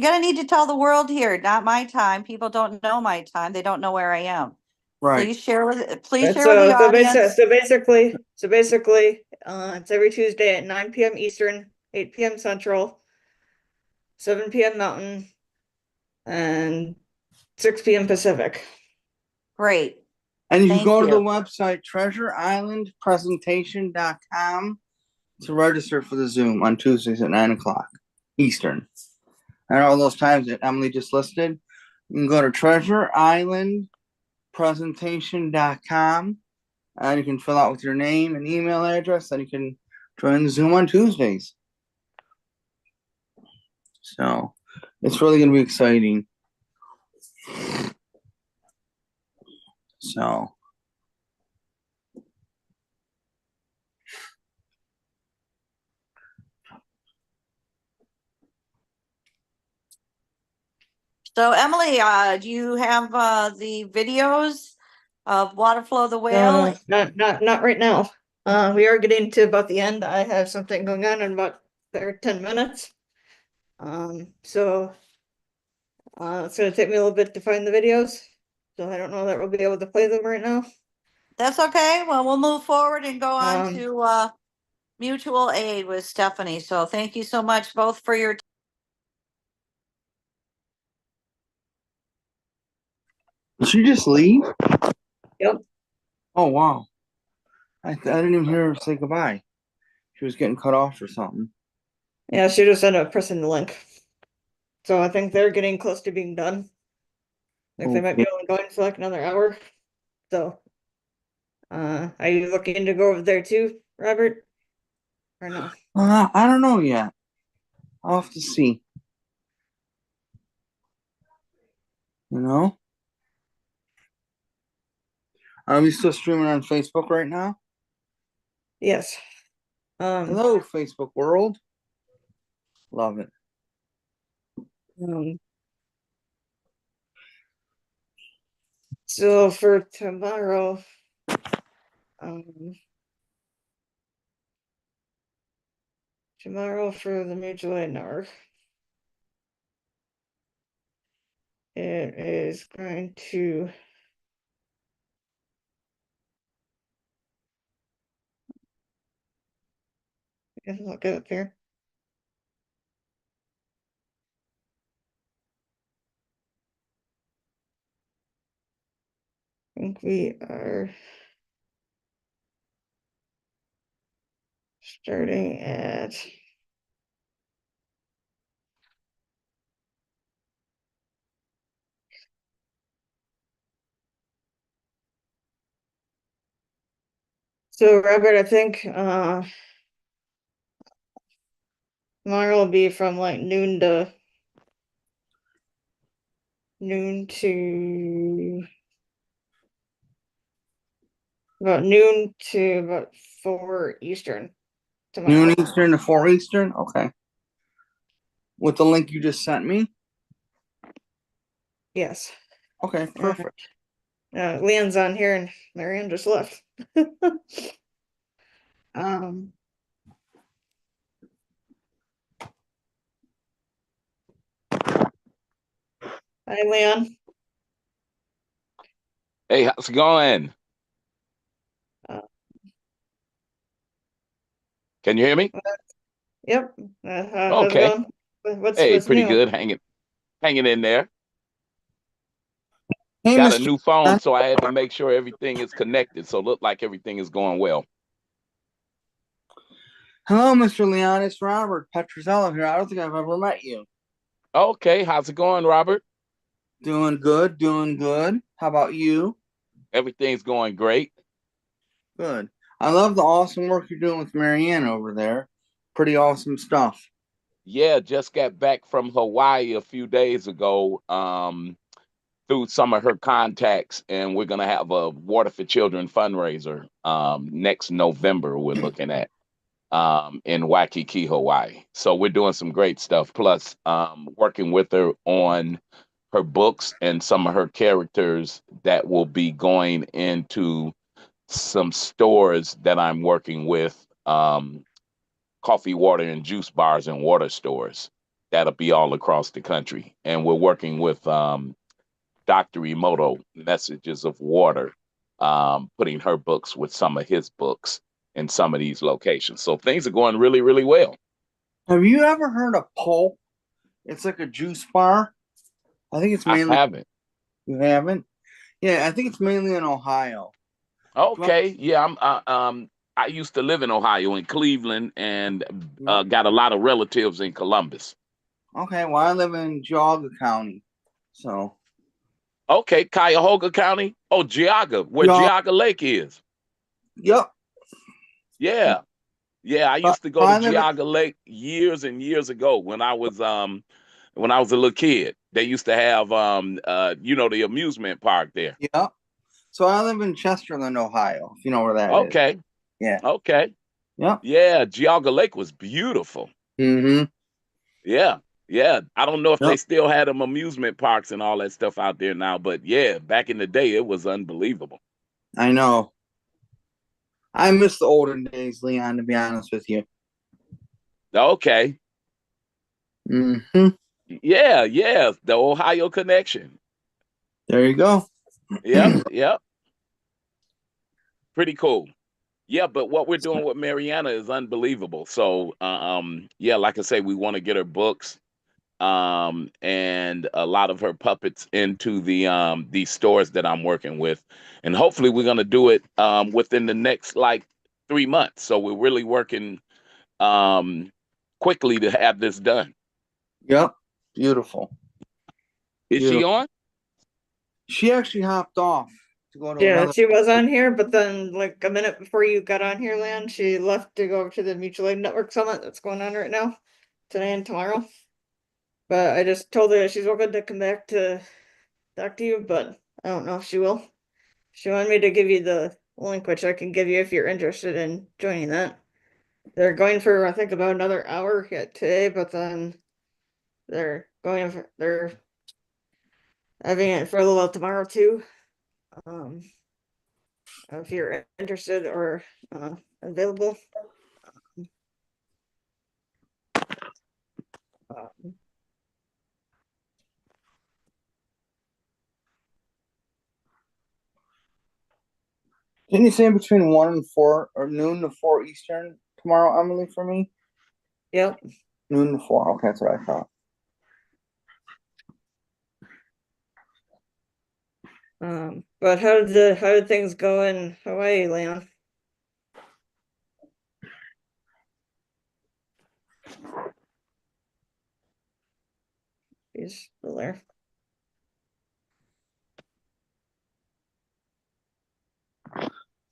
gonna need to tell the world here, not my time. People don't know my time. They don't know where I am. right. Please share with the So audience. basically, it's every Tuesday at 9 p.m. Eastern, 8 p.m. Central, 7 p.m. Mountain, and 6 p.m. Pacific. Great. And you Thank go to the you. website treasureislandpresentation.com to register for the Zoom on Tuesdays at 9 o'clock Eastern. And all those times that Emily just listed, you can go to treasureislandpresentation.com and you can fill out with your name and email address, and you can join the Zoom on Tuesdays. So it's really going to be exciting. So So Emily, do you have the videos of Water Flow the Whale? Not right now. We are getting to about the end. I have something going on in about 10 minutes. So it's gonna take me a little bit to find the videos. So I don't know that we'll be able to play them right now. That's okay. Well, we'll move forward and go on Um, to mutual aid with Stephanie. So thank you so much both for your did she just leave? Yep. Oh wow. I didn't even hear her say goodbye. She was getting cut off or something. Yeah, she just ended up pressing the link. So I think they're getting close to being done. Like they might be Okay. only going for like another hour. So are you looking to go over there too, Robert? Or no? I don't know yet. I'll have to see. You know? Are we still streaming on Facebook right now? Yes. Hello, Facebook world. Love it. Um, so for tomorrow, um, tomorrow for the mutual aid network. It is going to look it up here. I think we are starting at so Robert, I think tomorrow will be from like noon to about 4 Eastern tomorrow. Noon Eastern to 4 Eastern? Okay. With the link you just sent me? Yes. Okay, perfect. Leon's on here and Marianne just left. Hi, Leon. Hey, how's it going? Uh, Can you hear me? Yep. How's it Okay. going? Hey, What's pretty new? good. Hanging in there. Hey, Got a Mr. new phone, so I had to make sure everything is connected. So look like everything is going well. Hello, Mr. Leon. It's Robert Petrozello here. I don't think I've ever met you. Okay, how's it going, Robert? Doing good, doing good. How about you? Everything's going great. Good. I love the awesome work you're doing with Marianne over there. Pretty awesome stuff. Yeah, just got back from Hawaii a few days ago, through some of her contacts, and we're gonna have a Water for Children fundraiser next November. We're looking at in Waikiki, Hawaii. So we're doing some great stuff. Plus, working with her on her books and some of her characters that will be going into some stores that I'm working with, coffee, water, and juice bars and water stores that'll be all across the country. And we're working with Dr. Emoto, Messages of Water, putting her books with some of his books in some of these locations. So things are going really, really well. Have you ever heard of Pulp? It's like a juice bar. I think it's I mainly. haven't. You haven't? Yeah, I think it's mainly in Ohio. Okay, yeah, I used to live in Ohio, in Cleveland, and Yep. got a lot of relatives in Columbus. Okay, well, I live in Geauga County. So, Okay, Cuyahoga County. Oh, Geauga, where yeah, Geauga Lake is. yep. Yeah, yeah, I So used to go to I live in, Geauga Lake years and years ago when I was a little kid. They used to have the amusement park there. yep. So I live in Chesterland, Ohio, if you know where that is. Okay, Yeah. okay. Yep. Yeah, Geauga Lake was beautiful. Mm-hmm. Yeah, yeah. I don't know if they Yep. still had them amusement parks and all that stuff out there now, but yeah, back in the day, it was unbelievable. I know. I miss the olden days, Leon, to be honest with you. Okay. Mm-hmm. Yeah, yeah. The Ohio connection. There you go. Yep, yep. Pretty cool. Yeah, but what we're doing with Mariana is unbelievable. So, yeah, like I say, we want to get her books, and a lot of her puppets into these stores that I'm working with, and hopefully we're gonna do it within the next like 3 months. So we're really working um, quickly to have this done. Yep. Beautiful. Is she Beautiful. on? She actually hopped off to go to Yeah, another. she was on here, but then like a minute before you got on here, Leon, she left to go to the Mutual Aid Network Summit that's going on right now, today and tomorrow. But I just told her she's welcome to come back to talk to you, but I don't know if she will. She wanted me to give you the link, which I can give you if you're interested in joining that. They're going for, I think, about another hour yet today, but then they're having it for a little while tomorrow too. Um, if you're interested or available. Didn't you say between 1 and 4 or noon to 4 Eastern tomorrow, Emily, for me? Yep. Noon to 4. Okay, that's what I thought. But how did things go in Hawaii, Leon? He's still there.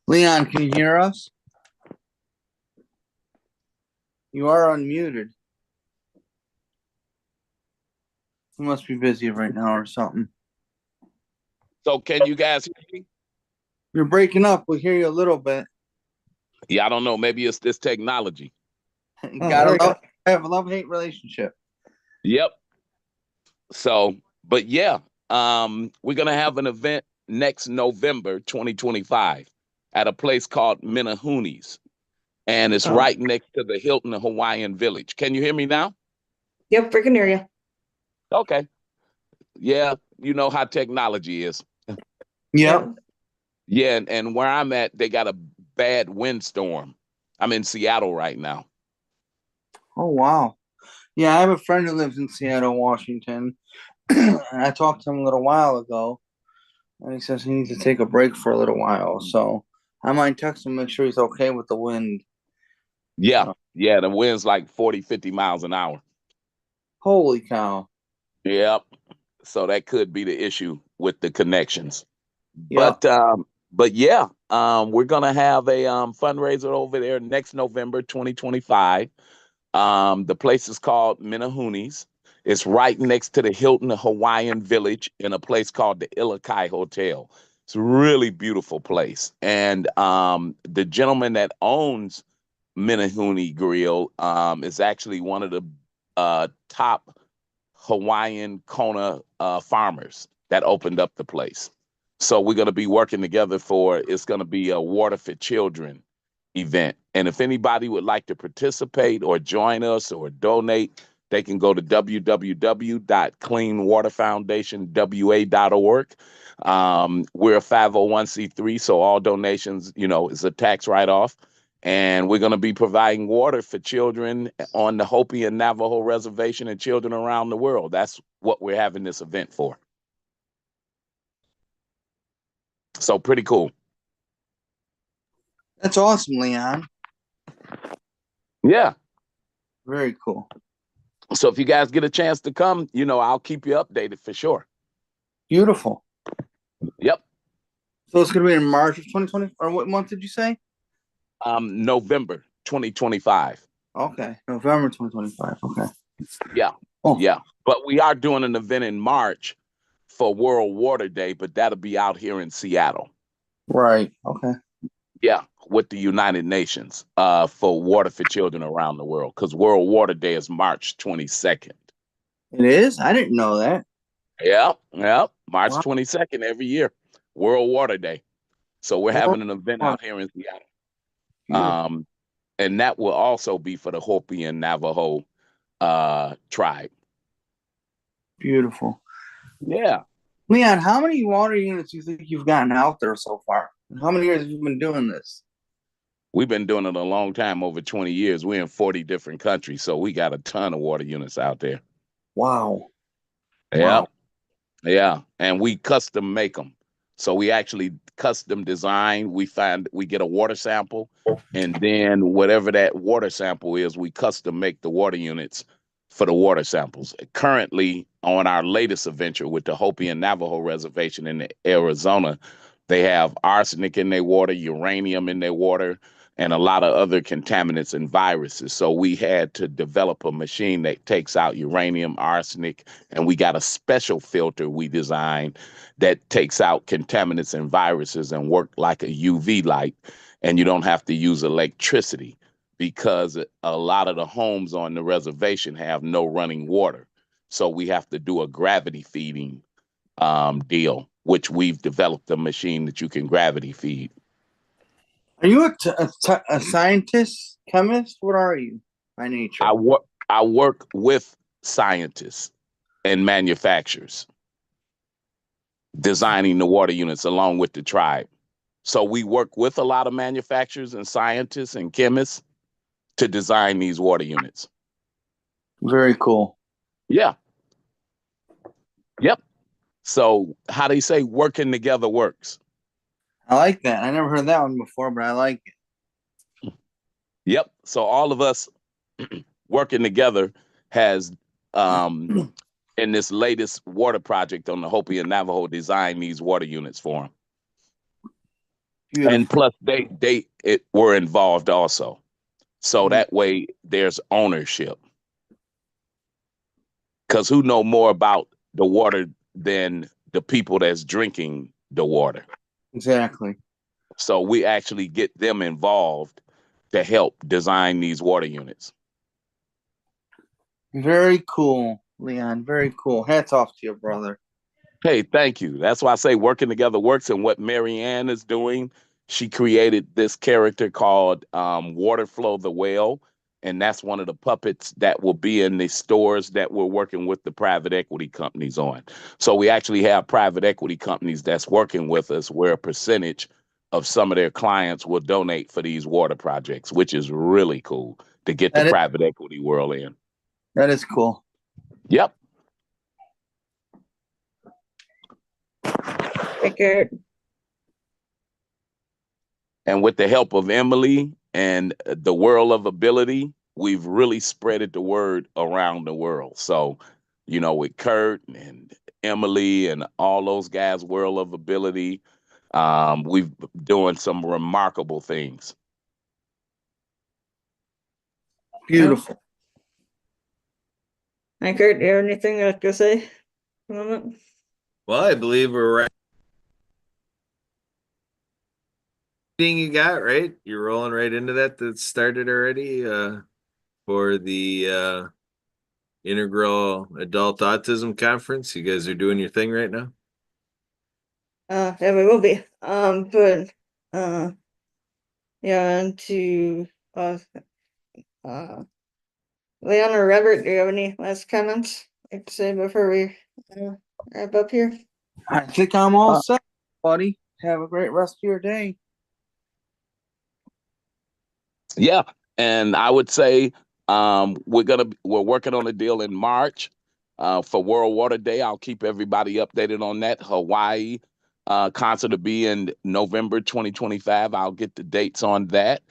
Leon, can you hear us? You are unmuted. You must be busy right now or something. So can you guys hear me? You're breaking up. We hear you a little bit. Yeah, I don't know. Maybe it's this technology. I have a love-hate relationship. Yep. So, but yeah, we're gonna have an event next November 2025 at a place called Minahuni's, and it's right next to the Hilton Hawaiian Village. Can you hear me now? Yep, I can hear you. Okay. Yeah, you know how technology is. Yep. Yeah, and where I'm at, they got a bad windstorm. I'm in Seattle right now. Oh, wow. Yeah, I have a friend who lives in Seattle, Washington. And I talked to him a little while ago, and he says he needs to take a break for a little while. So I might text him, make sure he's okay with the wind. Yeah, yeah, the wind's like 40, 50 miles an hour. Holy cow. Yep. So that could be the issue with the connections. Yep. But yeah, we're gonna have a fundraiser over there next November 2025. The place is called Minahuni's. It's right next to the Hilton Hawaiian Village in a place called the Ilokai Hotel. It's a really beautiful place. And the gentleman that owns Minahuni Grill is actually one of the top Hawaiian Kona farmers that opened up the place. So we're going to be working together it's going to be a Water for Children event. And if anybody would like to participate or join us or donate, they can go to www.cleanwaterfoundationwa.org. We're a 501c3, so all donations, is a tax write-off. And we're going to be providing water for children on the Hopi and Navajo reservation and children around the world. That's what we're having this event for. So pretty cool. That's awesome, Leon. Yeah. Very cool. So if you guys get a chance to come, I'll keep you updated for sure. Beautiful. Yep. So it's going to be in March of 2020, or what month did you say? November 2025. Okay, November 2025. Okay. Yeah. Oh. Yeah. But we are doing an event in March for World Water Day, but that'll be out here in Seattle. Right. Okay. Yeah, with the United Nations for water for children around the world, because World Water Day is March 22nd. It is? I didn't know that. Yeah. March Wow. 22nd every year, World Water Day. So we're having an event out here in Seattle. Beautiful. And that will also be for the Hopi and Navajo tribe. Beautiful. Yeah. Leon, how many water units do you think you've gotten out there so far? How many years have you been doing this? We've been doing it a long time, over 20 years. We're in 40 different countries, so we got a ton of water units out there. Wow. Yeah. Wow. Yeah. And we custom make them. So we actually custom design. We get a water sample, and then whatever that water sample is, we custom make the water units for the water samples. Currently, on our latest adventure with the Hopi and Navajo Reservation in Arizona, they have arsenic in their water, uranium in their water, and a lot of other contaminants and viruses. So we had to develop a machine that takes out uranium, arsenic, and we got a special filter we designed that takes out contaminants and viruses and work like a UV light. And you don't have to use electricity, because a lot of the homes on the reservation have no running water. So we have to do a gravity feeding deal, which we've developed a machine that you can gravity feed. Are you a scientist, chemist? What are you by nature? I work with scientists and manufacturers designing the water units along with the tribe. So we work with a lot of manufacturers and scientists and chemists to design these water units. Very cool. Yeah. Yep. So how they say working together works. I like that. I never heard that one before, but I like it. Yep. So all of us working together has in this latest water project on the Hopi and Navajo designed these water units for them. Beautiful. And plus they were involved also. So that way there's ownership. Because who know more about the water than the people that's drinking the water? Exactly. So we actually get them involved to help design these water units. Very cool, Leon. Very cool. Hats off to you, brother. Hey, thank you. That's why I say working together works. And what Marianne is doing, she created this character called Waterflow the Whale. And that's one of the puppets that will be in the stores that we're working with the private equity companies on. So we actually have private equity companies that's working with us where a percentage of some of their clients will donate for these water projects, which is really cool to get the private equity world in. That is cool. Yep. Okay. And with the help of Emily and the World of Ability, we've really spreaded the word around the world. So, you know, with Kurt and Emily and all those guys, World of Ability, we've doing some remarkable things. Beautiful. Hey, Kurt, do you have anything to say at the moment? Well, I believe we're right. You got right. You're rolling right into that started already for the Integral Adult Autism Conference. You guys are doing your thing right now. Yeah, we will be. But yeah, and to Leon or Robert, do you have any last comments like to say before we wrap up here? I think I'm all set, buddy. Have a great rest of your day. Yeah. And I would say we're working on a deal in March for World Water Day. I'll keep everybody updated on that. Hawaii concert will be in November 2025. I'll get the dates on that.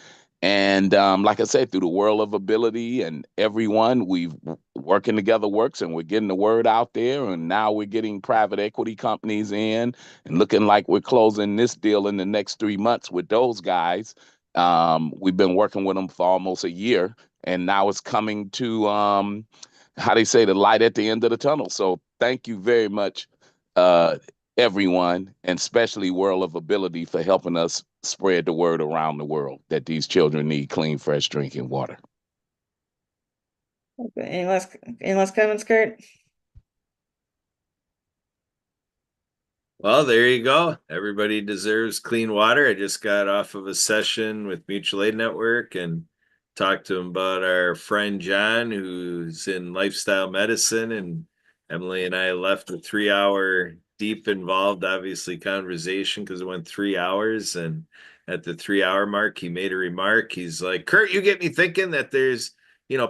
And like I said, through the World of Ability and everyone, we've working together works and we're getting the word out there. And now we're getting private equity companies in and looking like we're closing this deal in the next 3 months with those guys. We've been working with them for almost a year, and now it's coming to how they say the light at the end of the tunnel. So thank you very much, everyone, and especially World of Ability for helping us spread the word around the world that these children need clean, fresh drinking water. Okay. Any last comments, Kurt? Well, there you go. Everybody deserves clean water. I just got off of a session with Mutual Aid Network and talked to him about our friend John, who's in lifestyle medicine. And Emily and I left a 3-hour deep involved, obviously, conversation because it went 3 hours. And at the 3-hour mark, he made a remark. He's like, Kurt, you get me thinking that there's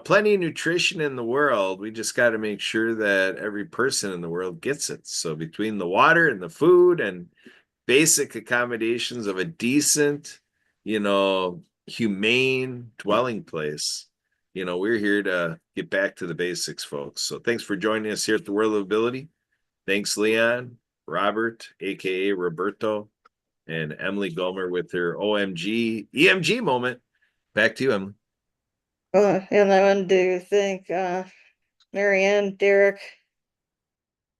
plenty of nutrition in the world. We just got to make sure that every person in the world gets it. So between the water and the food and basic accommodations of a decent, humane dwelling place, we're here to get back to the basics, folks. So thanks for joining us here at the World of Ability. Thanks, Leon, Robert, aka Roberto, and Emily Gomer with her EMG moment. Back to you, Emily. And I wanted to thank Marianne, Derek,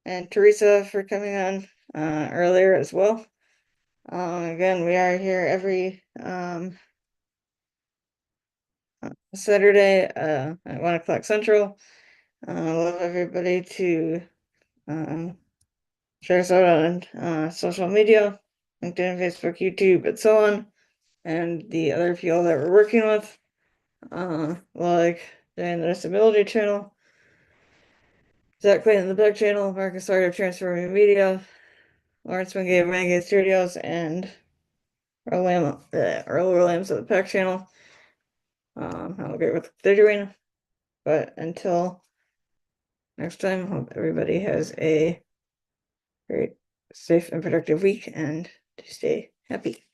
and Teresa for coming on earlier as well. Again, we are here every Saturday at 1:00 Central. I love everybody to share us out on social media, LinkedIn, Facebook, YouTube, and so on, and the other people that we're working with, like doing the disability channel. Zach Clayton, the Back Channel, Marcus Art of Transforming Media, Lawrence Wingate of Renegade Studios, and Earl Williams of the Pack Channel. I don't agree with what they're doing, but until next time, hope everybody has a very safe and productive week and to stay happy.